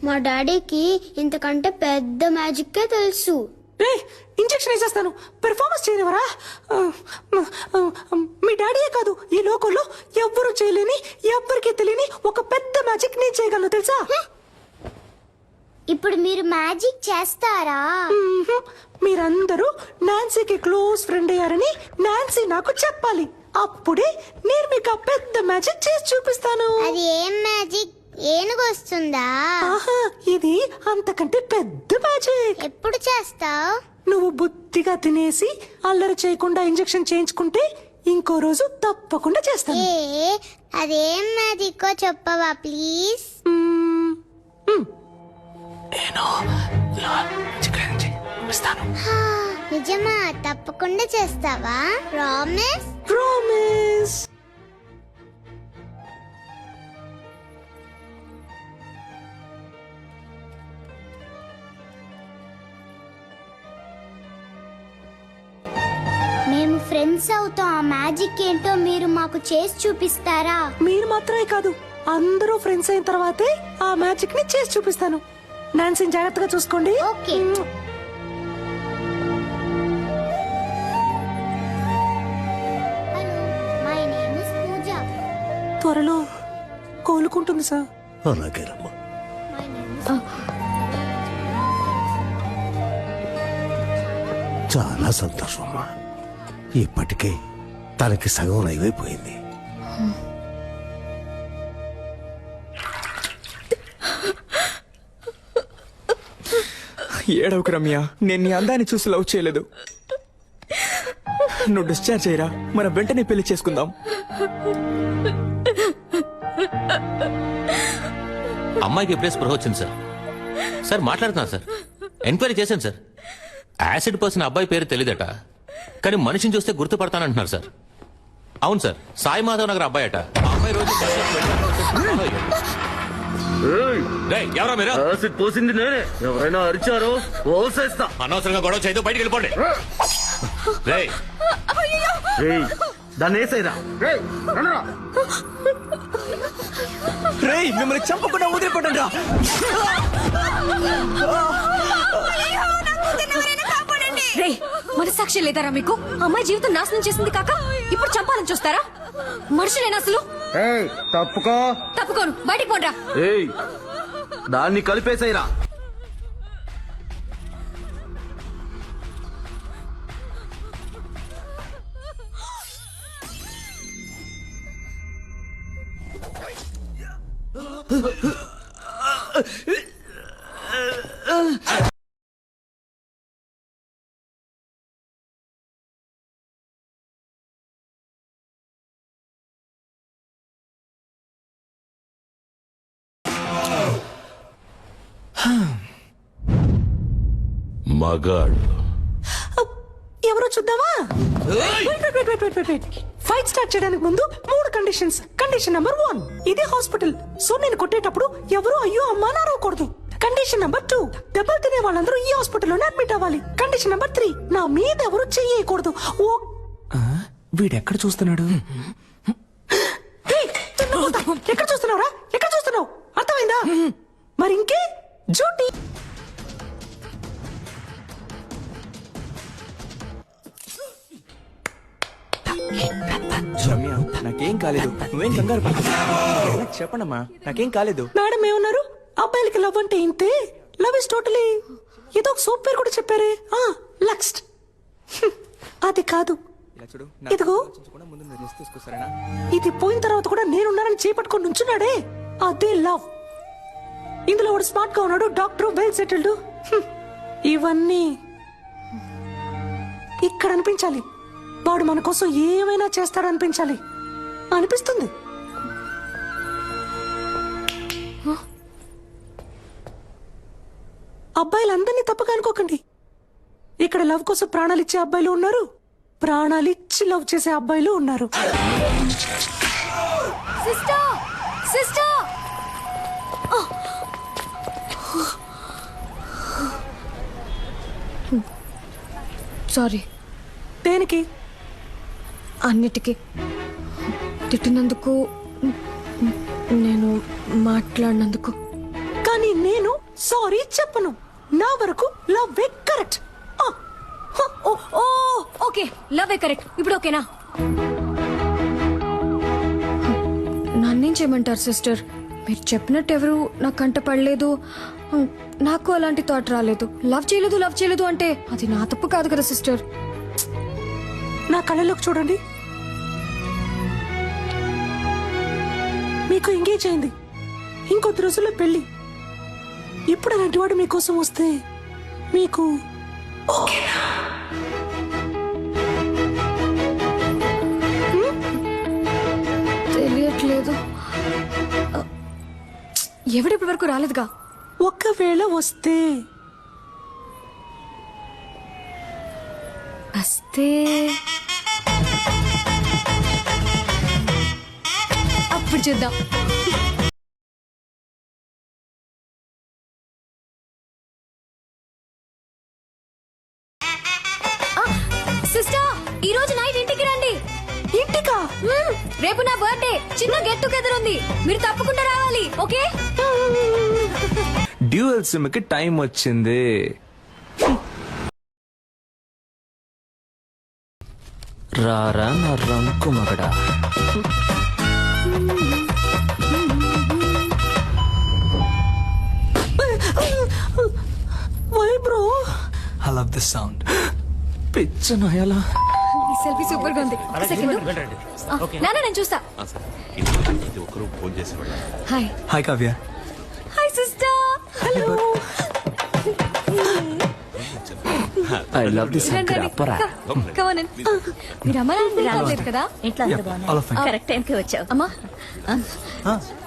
మా డాడీకి ఇంతకంటే పెద్ద మ్యాజిక్కే తెలుసు. రే, ఇంజెక్షన్ వేసేస్తాను, పెర్ఫార్మెన్స్ చేయనివరా? మీ డాడీయే కాదు, ఈ లోకంలో ఎవ్వరూ చేయలేని, ఎవ్వరికీ తెలియని ఒక పెద్ద మ్యాజిక్ నేను చేయగలను, తెలుసా? ఇప్పుడు మీరు మ్యాజిక్ చేస్తారా? మీరందరూ నాన్సీకి క్లోజ్ ఫ్రెండ్ అయ్యారని నాన్సీ నాకు చెప్పాలి. అప్పుడే నేను మీకు ఆ పెద్ద మ్యాజిక్ చేసి చూపిస్తాను. అది ఏం మ్యాజిక్? ఏనుగు వస్తుందా? ఆహా, ఇది అంతకంటే పెద్ద మ్యాజిక్. ఎప్పుడు చేస్తావు? నువ్వు బుద్ధిగా తినేసి అల్లరి చేయకుండా ఇంజెక్షన్ చేయించుకుంటే ఇంకో రోజు తప్పకుండా చేస్తాను. అదేం మ్యాజిక్కో చెప్పవా ప్లీజ్? నిజమా? తప్పకుండా చేస్తావా? ప్రామిస్? ప్రామిస్. మేము ఫ్రెండ్స్ అవుతాం. ఆ మ్యాజిక్ ఏంటో మీరు మాకు చేసి చూపిస్తారా? మీరు మాత్రమే కాదు, అందరూ ఫ్రెండ్స్ అయిన తర్వాతే ఆ మ్యాజిక్ ని చేసి చూపిస్తాను. నాన్సీని జాగ్రత్తగా చూసుకోండి. Okay. Hello, my name is Pooja. త్వరలో కోలుకుంటుంది సార్. అలాగేనమ్మా. మై నేమ్ ఇస్ చాలా సంతోషం అమ్మా. ఇప్పటికే తనకి సగం నయమైపోయింది. ఏడవకు రమ్య, నేను నీ అందాన్ని చూసి లవ్ చేయలేదు. నువ్వు డిశ్చార్జ్ అయ్యరా, మనం వెంటనే పెళ్లి చేసుకుందాం. అమ్మాయికి ఎప్పుడే స్పృహ వచ్చింది సార్. సార్ మాట్లాడుతున్నా సార్, ఎంక్వైరీ చేశాను సార్. యాసిడ్ పోసిన అబ్బాయి పేరు తెలియదట, కానీ మనిషిని చూస్తే గుర్తుపడతానంటున్నారు సార్. అవును సార్, సాయి మాధవ్ నగర్ అబ్బాయి అట. ఆ అమ్మాయి రోజు ఎవరా మీరు? యాసిడ్ పోసింది నేనే. ఎవరైనా అరిచారో ఓసేస్తా. అనవసరంగా గొడవ చేయదు, బయటికి వెళ్ళిపోండి. రేయ్, దాన్ని వేసేరా. రేయ్, మిమ్మల్ని చంపకుండా వదిలిపోండి రా. రే, మనసాక్షి లేదారా మీకు? అమ్మాయి జీవితం నాశనం చేసింది కాక ఇప్పుడు చంపాలని చూస్తారా? మనుషులేనా అసలు? తప్పుకో. తప్పుకోను, బయటికి పోండ్రా. దాన్ని కలిపేసేరా. మగాడు ఎవరో చూద్దామా? ఫైట్ స్టార్ట్ చేయడానికి ముందు 3 కండిషన్స్. కండిషన్ నెంబర్ 1, ఇది హాస్పిటల్, సో నేను కొట్టేటప్పుడు ఎవరు అయ్యో అమ్మా నారవకూడదు. కండిషన్ నెంబర్ 2, దెబ్బలు తినే వాళ్ళందరూ ఈ హాస్పిటల్లోనే అడ్మిట్ అవ్వాలి. కండిషన్ నెంబర్ 3, నా మీద ఎవరు చెయ్యకూడదు. వీడెక్కడ చూస్తున్నాడు? ఎక్కడ చూస్తున్నావురా? ఎక్కడ చూస్తున్నావు? అర్థమైందా? మరి ఇంకే జూటీ రమ్య నాకేం కాలేదు నువ్వేం కంగారు పడకు. చెప్పండమ్మా నాకేం కాలేదు. మేడం ఏమన్నారు? అబ్బాయిలకి లవ్ అంటే ఇంతే, లవ్ ఇస్ టోటలీ ఏదో ఒక సోప్ పేరు కూడా చెప్పారే, లక్స్ట్. అది కాదు, ఇలా చూడు ఇదిగో ముందు మీరు రెస్ట్ తీసుకో సరేనా? ఇది పోయిన తర్వాత కూడా నేనున్నానని చేపట్టుకొని నుంచున్నాడే, అదే లవ్. ఇందులో వాడు స్మార్ట్ గా ఉన్నాడు, డాక్టర్, వెల్ సెటిల్డ్. ఇవన్నీ ఇక్కడ అనిపించాలి. వాడు మన కోసం ఏమైనా చేస్తాడనిపించాలి అనిపిస్తుంది. అబ్బాయిలందరినీ తప్పగా అనుకోకండి. ఇక్కడ లవ్ కోసం ప్రాణాలు ఇచ్చే అబ్బాయిలు ఉన్నారు, ప్రాణాలు ఇచ్చి లవ్ చేసే అబ్బాయిలు ఉన్నారు. Sister sister sorry. దేనికి? అన్నిటికీ తిట్టినందుకు, నేను మాట్లాడినందుకు. కానీ నేను సారీ చెప్పను. నా వరకు love correct. Okay, love correct. ఇప్పుడు ఓకేనా? నన్నేం చేయమంటారు సిస్టర్? మీరు చెప్పినట్టు ఎవరు నా కంట పడలేదు, నాకు అలాంటి థాట్ రాలేదు. లవ్ చేయలేదు అంటే అది నా తప్పు కాదు కదా సిస్టర్. నా కళ్ళలోకి చూడండి. మీకు ఎంగేజ్ అయింది, ఇంకొద్ది రోజుల్లో పెళ్లి. ఇప్పుడు అలాంటి వాడు మీకోసం వస్తే మీకు ఓకేనా? తెలియట్లేదు. ఎవడిప్పటి వరకు రాలేదుగా. ఒకవేళ వస్తే అప్పుడు చూద్దాం. సిస్టర్, ఈ రోజు నైట్ ఇంటికి రండి. ఇంటికా? రేపు నా బర్త్డే, చిన్న గెట్ టుగెదర్ ఉంది, మీరు తప్పకుండా రావాలి. ఓకే? డ్యూయల్ సిమ్ కి టైం వచ్చింది. రారా నా రంకు మగడా. Why bro? I love this sound. పిచ్చ నాయాలా. ఈ సెల్ఫీ సూపర్ గా ఉంది. ఒక సెకండ్. నాన్న నేను చూస్తా. ఒకరు ఫోన్ చేసి hi. Hi Kavya. Hi sister. Hello. I love this అప్పరా. Come on. మీరు అమ్మ రాలేదు కదా? ఇంట్లో అందరూ బాగున్నారు. కరెక్ట్ టైంకి వచ్చావు. అమ్మా,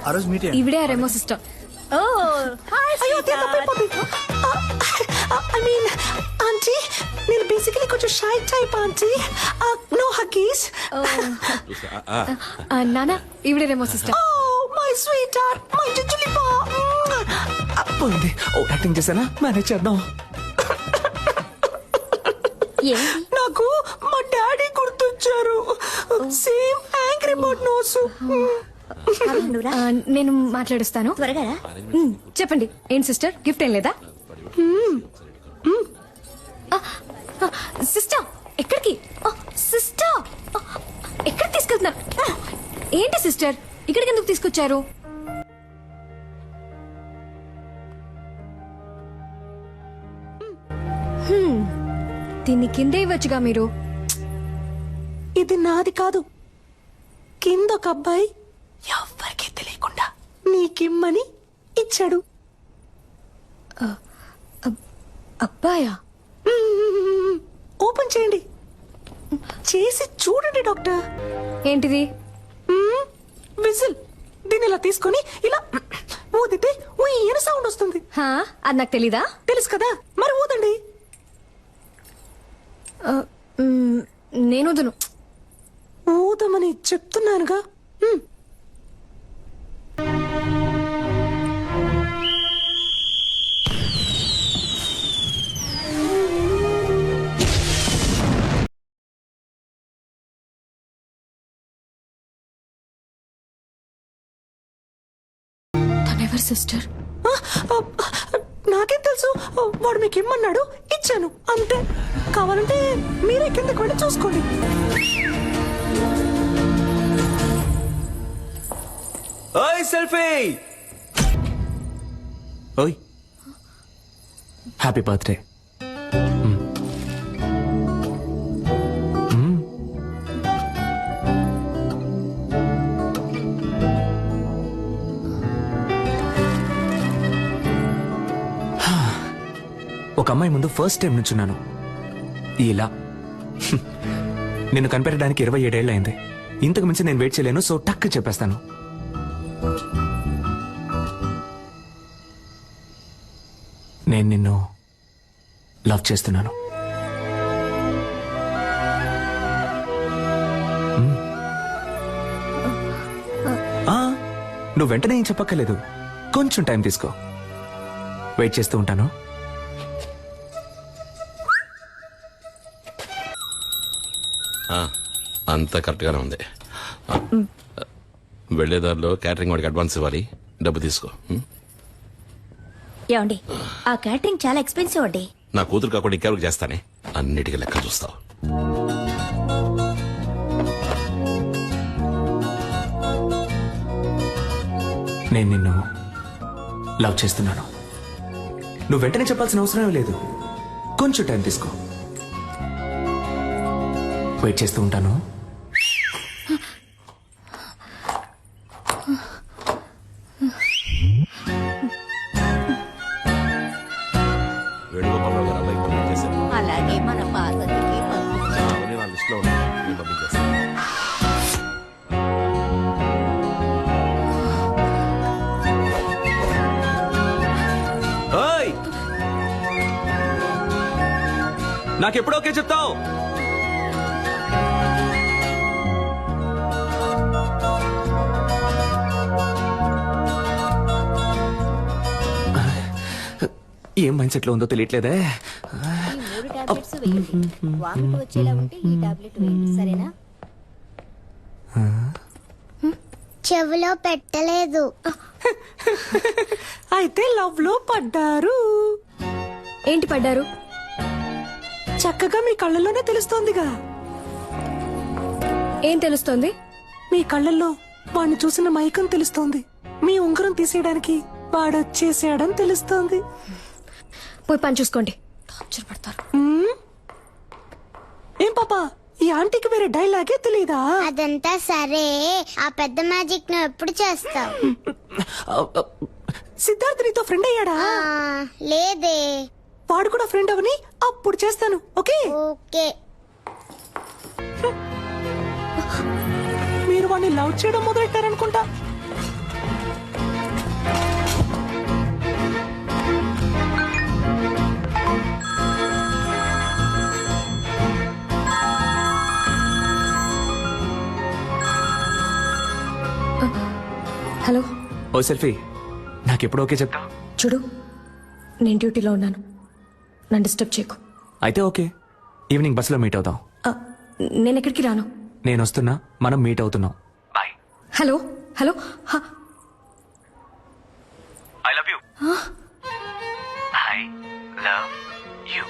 ఆ రోజు మీట్ ఇవిడే రెమో సిస్టర్. Oh hi. అయ్యో, ఐ మీన్ ఆంటీ, నేను బేసికలీ కొంచెం shy type aunty. No huggies. నాన్న, ఇవిడే Remo sister. My sweetheart, my జింజులిపా. పోయింది. ఓ యాక్టింగ్ చేశానా? మేనేజ్ చేద్దాం. నాకు మా డాడీ గుర్తొచ్చారు. Same angry bird nose. నేను మాట్లాడుస్తాను. త్వరగా చెప్పండి. ఏం సిస్టర్, గిఫ్ట్ ఏం లేదా? సిస్టర్, ఎక్కడికి? సిస్టర్, ఎక్కడికి తీసుకెళ్తున్నారు? ఏంటి సిస్టర్, ఇక్కడికి ఎందుకు తీసుకొచ్చారు? దీన్ని కిందే ఇవ్వచ్చుగా మీరు. ఇది నాది కాదు. కింద ఒక అబ్బాయి ఎవ్వరికీ తెలియకుండా నీకిమ్మని ఇచ్చాడు. అబ్బాయా? ఓపెన్ చేయండి, చేసి చూడండి డాక్టర్. ఏంటిది? విజిల్. దీన్ని ఇలా తీసుకొని ఇలా ఊదితే ఊయన సౌండ్ వస్తుంది. అది నాకు తెలీదా? తెలుసు కదా, మరి ఊదండి. నేను వదును. ఊదమని చెప్తున్నానుగా. తనెవరు సిస్టర్? నాకేం తెలుసు? వాడు మీకు ఇమ్మన్నాడు, ఇచ్చాను అంతే. కావాలంటే మీరే కిందకి వెళ్ళి చూసుకోండి. ఓయ్ సెల్ఫీ, ఓయ్ హ్యాపీ బర్త్డే. ఒక అమ్మాయి ముందు ఫస్ట్ టైం నుంచున్నాను ఇలా. నిన్ను కనిపెట్టడానికి 27 ఏళ్ళు అయింది. ఇంతకు మించి నేను వెయిట్ చేయలేను, సో టక్ చెప్పేస్తాను. నేను నిన్ను లవ్ చేస్తున్నాను. నువ్వు వెంటనే ఏం చెప్పక్కర్లేదు, కొంచెం టైం తీసుకో. వెయిట్ చేస్తూ ఉంటాను. అంతా కరెక్ట్ గానే ఉంది. వెళ్లేదారిలో క్యాటరింగ్ వాడికి అడ్వాన్స్ ఇవ్వాలి, డబ్బు తీసుకో. ఏమండి, ఆ క్యాటరింగ్ చాలా ఎక్స్పెన్సివ్ అండి. నా కూతురు కాకుండా ఇంకెవరికి చేస్తానే, అన్నిటికీ లెక్క చూస్తావు. నేను నిన్ను లవ్ చేస్తున్నాను. నువ్వు వెంటనే చెప్పాల్సిన అవసరం లేదు, కొంచెం టైం తీసుకో. వెయిట్ చేస్తూ ఉంటాను. వేణుగోపాలరావు గారు అబ్బాయి పంపించేశారు. అలాగే మన పార్వతికి పంపించు. అవన్నీ నా లిస్ట్ లో ఉన్నాయి, నేను పంపించేస్తాను. ఓయ్, నాకెప్పుడు ఓకే చెప్తావు? ఏం మైండ్ సెట్ లో ఉందో తెలియట్లేదే. ఈ 3 టాబ్లెట్స్ వేయండి. వామిట్ వచ్చేలా ఉంటే ఈ టాబ్లెట్ వేయండి, సరేనా? చెవిలో పెట్టలేదు. అయితే లవ్ లో పడ్డారు. ఏంటి పడ్డారు? చక్కగా మీ కళ్ళల్లోనే తెలుస్తోందిగా. ఏం తెలుస్తోంది? మీ కళ్ళల్లో వాడిని చూసిన మైకం తెలుస్తోంది. మీ ఉంగరం తీసేయడానికి వాడొచ్చేసాడని తెలుస్తోంది. పోయి పని చూసుకోండి. టార్చర్ పడతారు. ఏం పాపా, ఈ ఆంటీకి వేరే డైలాగే తెలీదా? అదంతా సరే, ఆ పెద్ద మ్యాజిక్ నువ్వు ఎప్పుడు చేస్తావు? సిద్ధార్థ్ నీతో ఫ్రెండ్ అయ్యాడా? లేదే. వాడు కూడా ఫ్రెండ్ అవని అప్పుడు చేస్తాను. Okay okay. మీరు వాడిని లవ్ చేయడం మొదలెట్టారనుకుంటా. హలో. ఓ సెల్ఫీ, నాకెప్పుడు ఓకే చెప్తావు? చూడు, నేను డ్యూటీలో ఉన్నాను, నన్ను డిస్టర్బ్ చేయకు. అయితే ఓకే, ఈవినింగ్ బస్సులో మీట్ అవుతాం. నేను ఎక్కడికి రాను. నేను వస్తున్నా, మనం మీట్ అవుతున్నాం. Bye. Hello hello. I love you. I love you.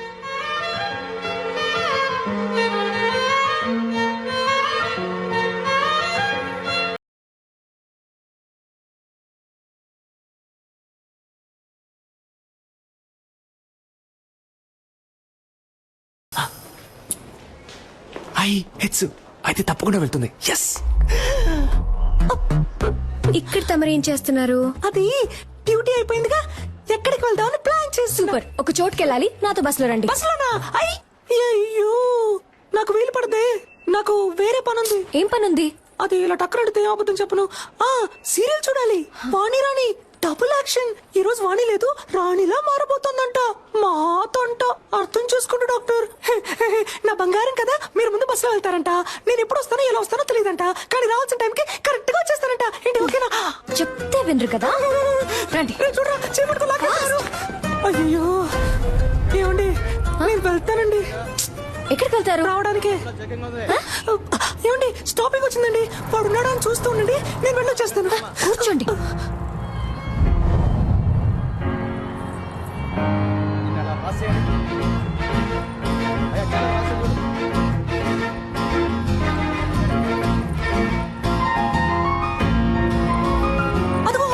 హెచ్చు అయితే తప్పకుండా వెళ్తుంది. ఎస్. ఇక్కడ తమరేం చేస్తున్నారు? అది డ్యూటీ అయిపోయిందిగా, ఎక్కడికి వెళ్దామని ప్లాన్ చేసి. సూపర్. ఒక చోటుకి వెళ్ళాలి, నాతో బస్సులో రండి. బస్సులోనా? అయ్యో, నాకు వీలు పడదే, నాకు వేరే పనుంది. ఏం పనుంది? అది ఇలా టక్కరడితే అబద్ధం చెప్పను. సీరియల్ చూడాలి, వాణి రాణి డబుల్ యాక్షన్. ఈ రోజు వాణి లేదు, రాణిలా మారబోతోందంట. మాతంట. అర్థం చేసుకుంటూ డాక్టర్. నా బంగారం కదా, మీరు ముందు బస్సులో వెళ్తారంట. నేను ఎప్పుడు వస్తానో ఎలా వస్తానో తెలియదంట, కానీ రావాల్సిన టైంకి కరెక్ట్ గా వచ్చేస్తారంట. ఏంటి ఓకేనా? చెప్తే వినరు కదా. రండి. చూడరా, చేపట్టుకో లాగేస్తారు. అయ్యో ఏమండి, నేను వెళ్తానండి. ఎక్కడికి వెళ్తారు? రావడానికి. ఏమండి, స్టాపింగ్ వచ్చిందండి, వాడు ఉన్నాడా అని చూస్తూ ఉండండి, నేను వెళ్ళొచ్చేస్తాను. కూర్చోండి. అదిగో,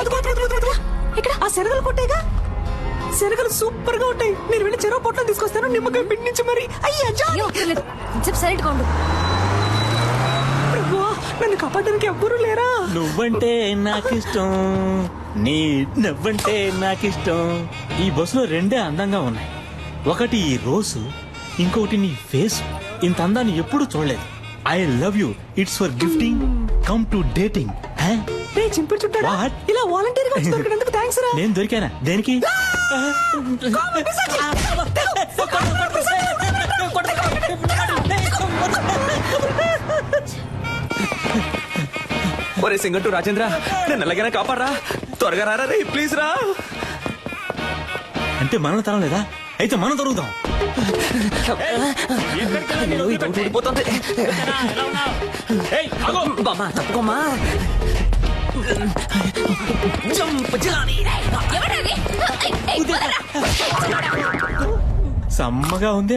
అదిగో, అదిగో, అదిగో, అదిగో. ఇక్కడ ఆ శనగలు కొట్టేగా. శనగలు సూపర్ గా ఉంటాయి. నేను వెళ్ళి చెరువు పొట్లం తీసుకొస్తాను, నిమ్మకాయ పిండి నుంచి మరి. అయ్యా సైలెంట్ గా ఉండు. ప్రభువా, నన్ను కాపాడడానికి ఎవ్వరూ లేరా? నువ్వంటే నాకిష్టం, నీ నవ్వంటే నాకిష్టం. ఈ బస్సులో రెండే అందంగా ఉన్నాయి. ఒకటి ఈ రోజు, ఇంకొకటి నీ ఫేస్. ఇంత అందాన్ని ఎప్పుడు చూడలేదు. I love you. It's for gifting, come to dating. చింపుడు చుట్టాడా? ఇలా వాలంటీర్ గా వచ్చి దొరికినందుకు థ్యాంక్స్ రా. నేను దొరికానా? దేనికి? ఒరే సింగట్టు రాజేంద్ర, నేను ఎలాగైనా కాపాడరా. త్వరగా రారా రే, ప్లీజ్ రా. అంటే మనం తరం లేదా? అయితే మనం దొరుకుతాం. బామ్మా తప్పుకోమ్మా. సమ్మగా ఉంది.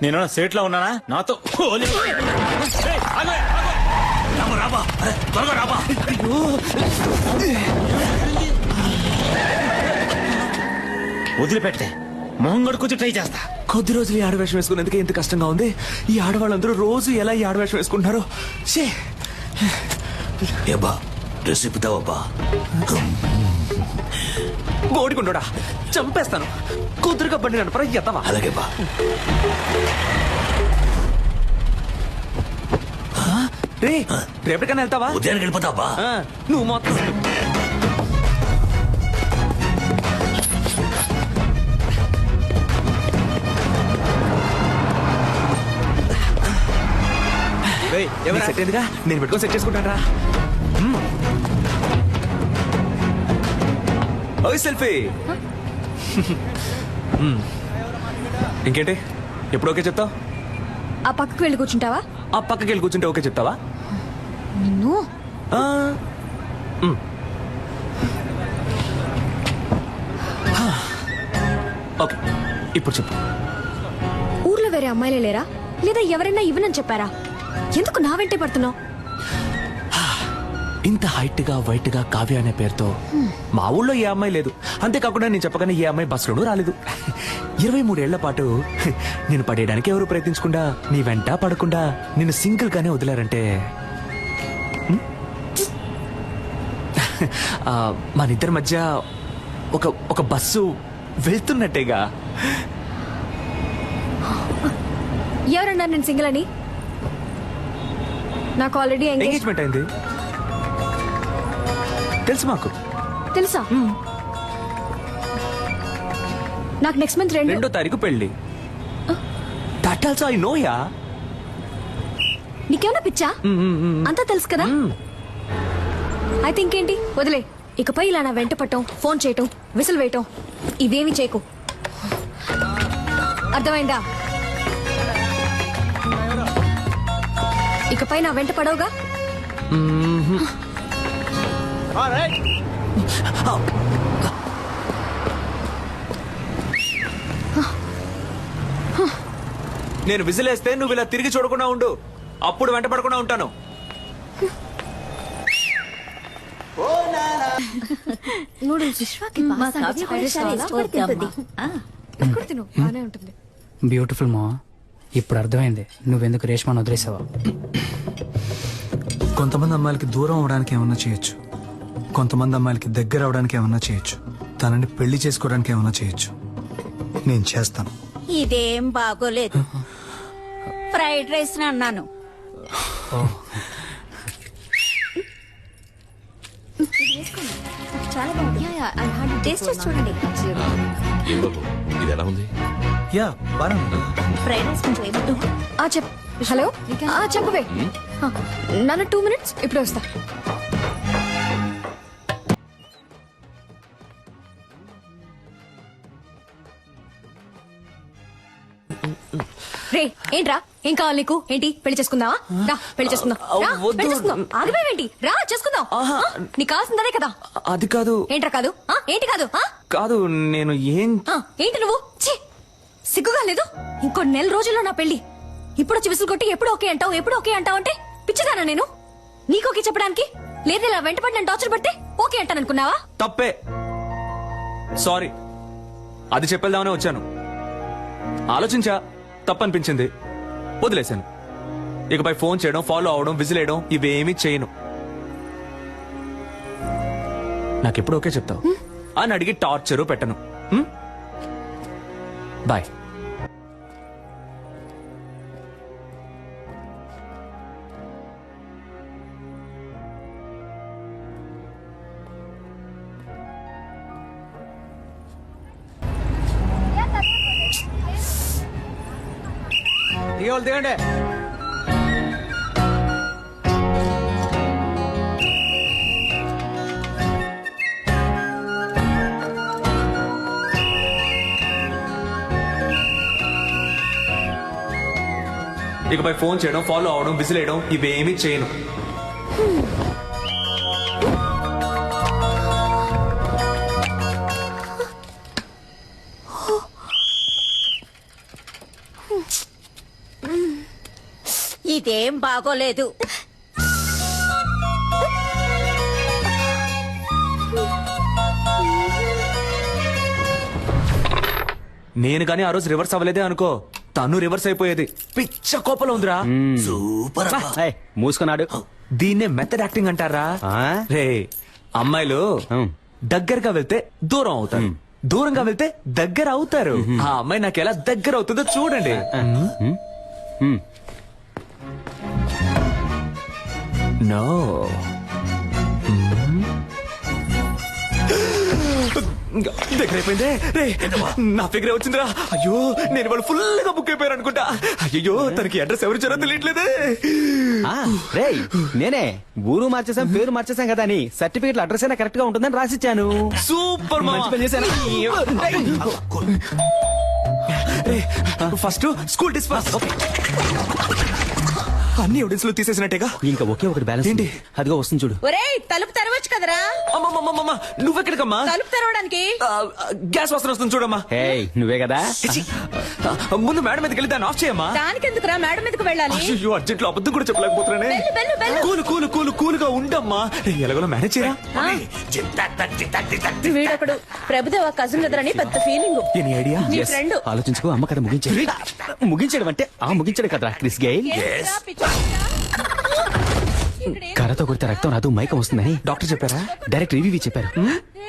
నేను సేట్ లో ఉన్నానా? నాతో వదిలిపెడితే మొహం గడుకొచ్చి ట్రై చేస్తా. కొద్ది రోజులు ఈ ఆడవేషం వేసుకునేందుకు ఎంత కష్టంగా ఉంది. ఈ ఆడవాళ్ళందరూ రోజు ఎలా ఈ ఆడవేషం వేసుకుంటున్నారు. ఏబా డ్రెస్ ఇప్పుతావబ్బా. బోడికుండోడా, చంపేస్తాను. కుదురుగా బండి నడపరా ఎత్తవా. అలాగే బా. రే, రేపటికైనా వెళ్తావా? ఉదయానికి వెళ్ళిపోతావా? నువ్వు మొత్తం సెట్ అయిందిగా, నేను పెట్టుకొని సెట్ చేసుకుంటాను రా. ఓయ్ సెల్ఫీ. ఇంకేంటి, ఎప్పుడు ఓకే చెప్తావు? ఆ పక్కకు వెళ్ళి కూర్చుంటావా? ఆ పక్కకి వెళ్ళి కూర్చుంటే ఓకే చెప్తావా? నిన్ను ఓకే, ఇప్పుడు చెప్పు. ఊర్లో వేరే అమ్మాయిలే లేరా? లేదా ఎవరైనా ఇవ్వనని చెప్పారా? ఎందుకు నా వెంటే పడుతున్నావు? ఇంత హైట్ గా వైట్ గా కావ్య అనే పేరుతో మా ఊళ్ళో ఏ అమ్మాయి లేదు. అంతేకాకుండా నేను చెప్పగానే ఏ అమ్మాయి బస్సులోనూ రాలేదు. 23 ఏళ్ల పాటు నేను పడేయడానికి ఎవరు ప్రయత్నించకుండా, నీ వెంట పడకుండా నిన్ను సింగిల్ గానే వదిలారంటే మనిద్దరి మధ్య ఒక బస్సు వెళ్తున్నట్టేగా. ఎవరన్నారు నేను సింగిల్ అని? నాకు ఆల్రెడీ ఎంగేజ్మెంట్ అయింది తెలుసు. మాకు తెలుసా? నాకు నెక్స్ట్ మంత్ 2వ తారీఖు పెళ్లి. That also I know yeah. నీకేమైనా పిచ్చా? అంతా తెలుసు కదా. అయితే ఇంకేంటి, వదిలే. ఇకపై ఇలా నా వెంట పట్టం, ఫోన్ చేయటం, విసిల్ వేయటం ఇవేమి చేయకు. అర్థమైందా? ఇకపై నా వెంట పడవుగా. నేను విసిలేస్తే నువ్వు ఇలా తిరిగి చూడకుండా ఉండు. అప్పుడు వెంట పడకుండా ఉంటాను. బ్యూటిఫుల్ మా. ఇప్పుడు అర్థమైంది నువ్వెందుకు రేష్మాను వదిలేసావా. కొంతమంది అమ్మాయిలకి దూరం అవడానికి ఏమన్నా చేయొచ్చు, కొంతమంది అమ్మాయిలకి దగ్గర అవడానికి ఏమన్నా చేయొచ్చు, తనని పెళ్లి చేసుకోవడానికి ఏమన్నా చేయొచ్చు. నేను చేస్తాను. ఇదేం బాగోలేదు. ఫ్రైడ్ రైస్ అన్నాను. చాలా బాగుంది. టేస్ట్ చేసి చూడండి. ఇది ఎలా ఉంది? యా బాగా. ఫ్రైడ్ రైస్ కొంచెం ఏమిటో. హలో, చెప్పవే. నన్ను 2 minutes, ఇప్పుడు వస్తా. రే ఏంట్రా ఏం కావాలి నీకు? ఏంటి పెళ్లి చేసుకుందావా? రా పెళ్లి చేసుకుందాం. రా, పెళ్లి చేసుకుందాం. ఆగిపోయావేంటి? రా చేసుకుందాం. నీకు కావాల్సిందే కదా. అది కాదు. ఏంట్రా కాదు? ఏంటి కాదు? కాదు నేను ఏం ఏంటి నువ్వు? ఛీ, సిగ్గుగా లేదు? ఇంకో నెల రోజుల్లో నా పెళ్లి. ఇప్పుడు వచ్చి విసులు కొట్టి ఎప్పుడు ఓకే అంటావు, ఎప్పుడు ఓకే అంటావు అంటే పిచ్చిదానా నేను? నీకు ఓకే చెప్పడానికి? లేదు ఇలా వెంటపడి నన్ను టార్చర్ పడితే ఓకే అంటాననుకున్నావా? తప్పే. సారీ, అది చెప్పేద్దామనే వచ్చాను. ఆలోచించా, తప్పనిపించింది, వదిలేశాను. ఇకపై ఫోన్ చేయడం, ఫాలో అవడం, విజిలేయడం ఇవేమీ చేయను. నాకెప్పుడు ఓకే చెప్తావు అని అడిగి టార్చరు పెట్టను. బాయ్. దిగండి. ఇకపై ఫోన్ చేయడం, ఫాలో అవడం, విజిలేయడం ఇవేమీ చేయను. ఇదేం బాగోలేదు. నేను గానీ ఆ రోజు రివర్స్ అవ్వలేదే అనుకో, తను రివర్స్ అయిపోయేది. పిచ్చ కోపంలో ఉందిరా. సూపర్. మూసుకున్నాడు. దీన్నే మెథడ్ యాక్టింగ్ అంటారా? రే, అమ్మాయిలు దగ్గరగా వెళ్తే దూరం అవుతారు, దూరంగా వెళ్తే దగ్గర అవుతారు. ఆ అమ్మాయి నాకు ఎలా దగ్గర అవుతుందో చూడండి. నో, దగ్గర అయిపోయిందే. రే, నా ఫిగర్ వచ్చిందిరా. అయ్యో, నేను వాళ్ళు ఫుల్ గా బుక్ అయిపోయారు అనుకుంటా. అయ్యో, తనకి అడ్రస్ ఎవరు ఇచ్చారో తెలియట్లేదే. రేయ్, నేనే ఊరు మార్చేసాం, పేరు మార్చేసాం కదా అని సర్టిఫికెట్ అడ్రస్ అయినా కరెక్ట్ గా ఉంటుందని రాసిచ్చాను. సూపర్, మంచి పని చేశాను. First school disperse. అన్ని ఎవిడెన్స్ లో తీసేసినట్టేగా. ఇంకా ఒకే ఒకటి బ్యాలెన్స్ ఏంటి? అదిగో వస్తుంది చూడు. ఒరేయ్, తలుపు తెరవచ్చు కదరా. నువ్వెక్కడికమ్మా? తలుపు తెరవడానికి గ్యాస్ వాసన వస్తుంది చూడమ్మా. నువ్వే కదా. ముందు మేడం మీదకి వెళ్ళి దాన్ని ఆఫ్ చేయమ్మా. దానికెందుకురా మేడం మీదకి వెళ్ళాలి? అయ్యో, అర్జెంట్ లో అబద్ధం కూడా చెప్పలేకపోతున్నానే. కూలు కూలు కూలు కూలుగా ఉండమ్మా. ఎలాగో మేనేజ్ చేయరా. వీడొకడు ప్రభుదేవ కజిన్ కదరని పెద్ద ఫీలింగ్. Any idea? నీ ఫ్రెండ్. ఆలోచించుకో. అమ్మ కదా ముగించాడు. ముగించాడు అంటే ముగించాడు కదా క్రిస్ గెయిల్. కర్రతో కొడితే రక్తం రాదు, మైకం వస్తుందని డాక్టర్ చెప్పారా? డైరెక్ట్ రివ్యూ చెప్పారు.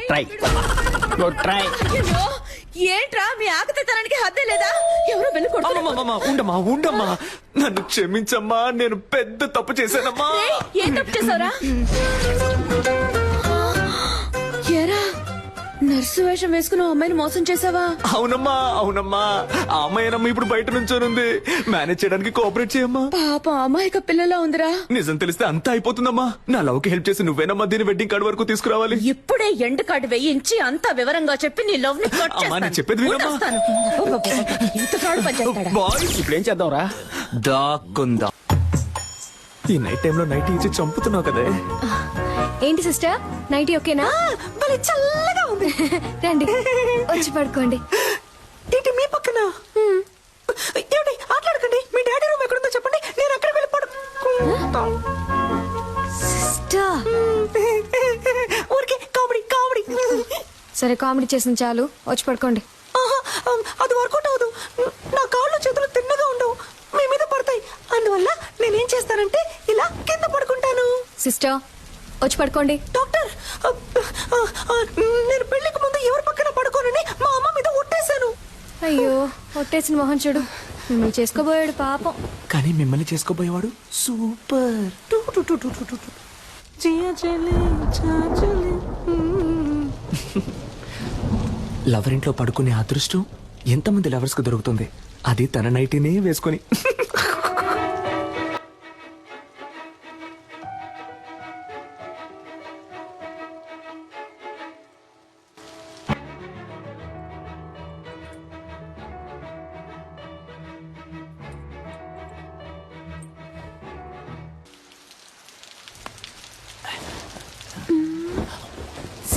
Try try. ఏంట్రా మీ ఆకతానికి హద్దే లేదా? ఎవరో వెళ్ళి ఉండమ్మా, ఉండమ్మా, నన్ను క్షమించమ్మా. నేను పెద్ద తప్పు చేశానమ్మా. ఏం తప్పు చేసావురా? ఎరా, నర్సు వేషం వేసుకుని అమ్మాయిని మోసం చేసావా? అవునమ్మా, అవునమ్మా. ఆ అమ్మాయినమ్మా ఇప్పుడు బయట నుంచోనుంది. మేనేజ్ చేయడానికి కోఆపరేట్ చేయమ్మా. పాప అమాయక పిల్లలా ఉందిరా. నిజం తెలిస్తే అంతా అయిపోతుందమ్మా. నా లవ్ కి హెల్ప్ చేసి నువ్వేనమ్మా దీని వెడ్డింగ్ కార్డ్ వరకు తీసుకురావాలి. ఇప్పుడే ఎండ్ కార్డు వేయించి అంతా వివరంగా చెప్పి నీ లవ్ ని కట్ అమ్మా, నేను చెప్పేది వినమ్మా. ఇంత ఫ్రాడ్ పని చేస్తాడా? ఇప్పుడు ఏం చేద్దాం రా? దాక్కుందా. ఈ నైట్ టైంలో నైట్ ఇచ్చి చంపుతున్నావు కదే. ఏంటి సిస్టర్, నైటీ ఓకేనా? భలే చల్లగా ఉంది. రండి వచ్చి పడుకోండి. ఏంటి మీ పక్కన? ఏమిటి ఆటలాడకండి. మీ డాడీ రూమ్ ఎక్కడుందో చెప్పండి, నేను అక్కడికి వెళ్ళి పడుకుంటా. సిస్టర్, ఊరికే కామెడీ కామెడీ. సరే కామెడీ చేసిన చాలు, వచ్చి పడుకోండి. అది వర్కౌట్ అవ్వదు. నా కాళ్ళు చేతులు తిన్నగా ఉండవు, మీ మీద పడతాయి. అందువల్ల నేనేం చేస్తానంటే ఇలా కింద పడుకుంటాను. సిస్టర్, వచ్చి పడుకోండి. డాక్టర్, నేను పెళ్లికి ముందు ఎవరి పక్కన పడుకోనని మా అమ్మ మీద ఒట్టేశాను. అయ్యో, ఒట్టేసిన మొహం చూడు. మిమ్మల్ని చేసుకోబోయాడు పాపం. కానీ మిమ్మల్ని చేసుకోబోయేవాడు సూపర్. లవర్ ఇంట్లో పడుకునే అదృష్టం ఎంతమంది లవర్స్ కు దొరుకుతుంది? అది తన నైటీనే వేసుకుని.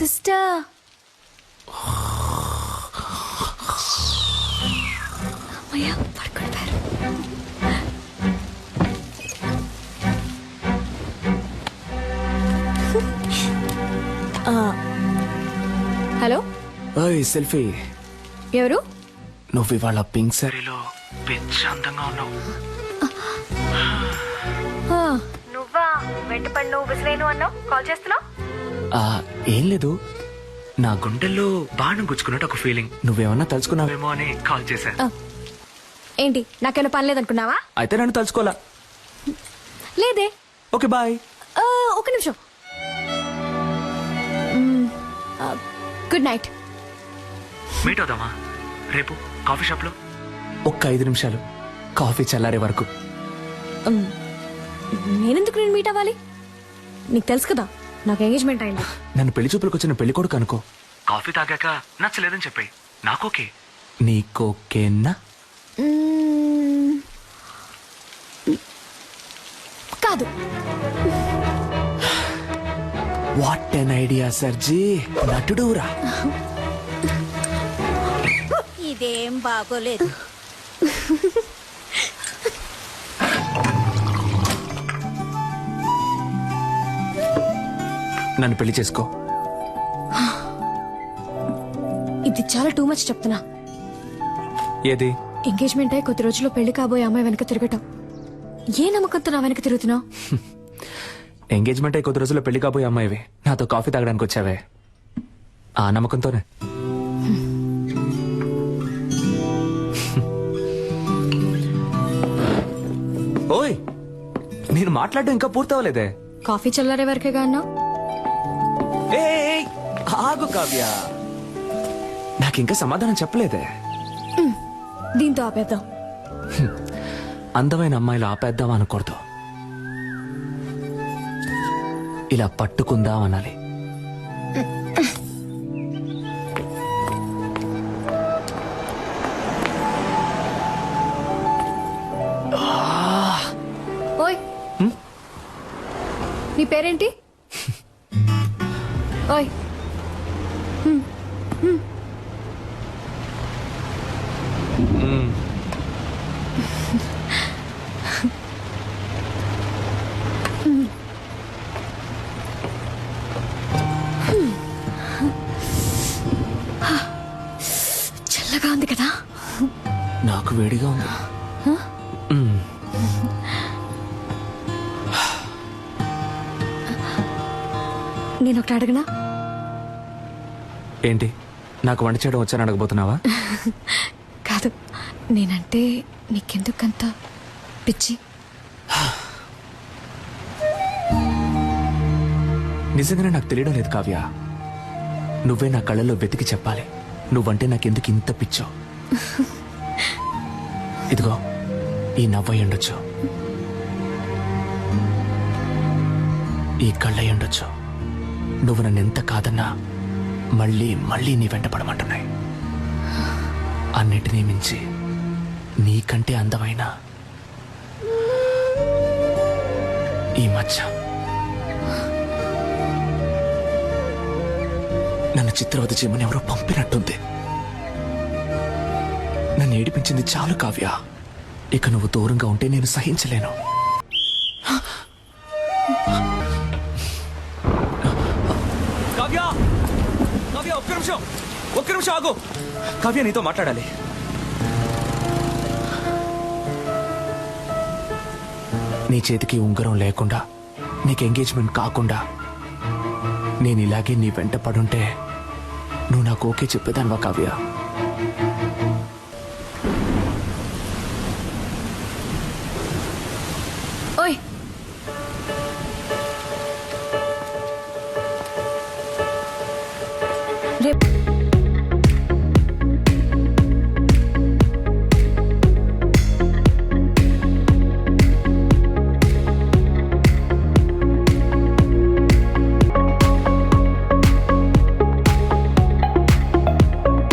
సిస్టర్. అమ్మయ్య, పడుకుంటారు. Hello, selfie. ఎవరు? నువ్వు ఇవాళ పింక్ సారీలో పిచ్చి అందంగా ఉన్నావు. నువ్వా? వెంటపడి నువ్వు విసిరేను అన్నావు, కాల్ చేస్తున్నావు? ఏం లేదు, నా గుండెల్లో బాణం గుచ్చుకున్నట్టు ఒక ఫీలింగ్. నువ్వేమన్నా తలుచుకున్నావేమో అని కాల్ చేశా. ఏంటి, నాకేమైనా పని లేదనుకున్నావా? అయితే నన్ను తలుచుకోవాలా? లేదే. Okay bye. ఒక నిమిషం. Good night. మీట్ అవుదామా రేపు కాఫీ షాప్ లో? ఒక్క 5 నిమిషాలు, కాఫీ చల్లారే వరకు. నేనెందుకు నేను మీట్ అవ్వాలి? నీకు తెలుసు కదా నాకు ఎంగేజ్మెంట్ అయింది. నన్ను పెళ్లి చూపులకు వచ్చిన పెళ్లి కొడుకు అనుకో. కాఫీ తాగాక నచ్చలేదని చెప్పాయి, నాకోకే. నీకోకేనా? కాదు. వాట్ ఎన్ ఐడియా సర్జీ, నటుడురా. ఇదేం బాగోలేదు. నన్ను పెళ్లి చేసుకో. ఇది చాలా టూ మచ్ చెప్తున్నా. ఏది? ఎంగేజ్మెంట్ అయి కొద్ది రోజుల్లో పెళ్లి కాబోయే అమ్మాయి వెనక తిరగటం. ఏ నమ్మకంతో నా వెనక తిరుగుతున్నావు? ఎంగేజ్మెంట్ అయి కొద్ది రోజుల్లో పెళ్లి కాబోయే అమ్మాయివి నాతో కాఫీ తాగడానికి వచ్చావే, ఆ నమ్మకంతోనే. ఓయ్, నేను మాట్లాడడం ఇంకా పూర్తవలేదే. కాఫీ చల్లారే వరకేగా అన్నావు. ఆగు కావ్య, నాకింకా సమాధానం చెప్పలేదే. దీంతో ఆపేద్దాం. అందమైన అమ్మాయిలు ఆపేద్దాం అనకూడదు, ఇలా పట్టుకుందాం అనాలి. ఓయ్, నీ పేరేంటి? ఓయ్, చల్లగా ఉంది కదా? నాకు వేడిగా ఉంది. నేను ఒకటి అడగనా? ఏంటి, నాకు వంట చేయడం వచ్చాను అడగబోతున్నావా? కాదు, నేనంటే నీకెందుకంత పిచ్చి? నిజంగానే నాకు తెలియడం లేదు కావ్య. నువ్వే నా కళ్ళలో వెతికి చెప్పాలి, నువ్వంటే నాకెందుకు ఇంత పిచ్చో. ఇదిగో, ఈ నవ్వయి ఉండొచ్చు, ఈ కళ్ళయి ఉండొచ్చు. నువ్వు నన్ను ఎంత కాదన్నా మళ్ళీ మళ్ళీ నీ వెంట పడమంటున్నాయి. అన్నిటినీ మించి నీకంటే అందమైన ఈ మచ్చ నన్ను చిత్రవద చేయమని ఎవరో పంపినట్టుంది. నన్ను ఏడిపించింది చాలు కావ్య, ఇక నువ్వు దూరంగా ఉంటే నేను సహించలేను. కావ్య, కావ్య, ఒక్క నిమిషం ఆగు. కావ్య, నీతో మాట్లాడాలి. నీ చేతికి ఉంగరం లేకుండా, నీకు ఎంగేజ్మెంట్ కాకుండా నేను ఇలాగే నీ వెంట పడుంటే నువ్వు నాకు ఓకే చెప్పేదాన్వా కావ్య?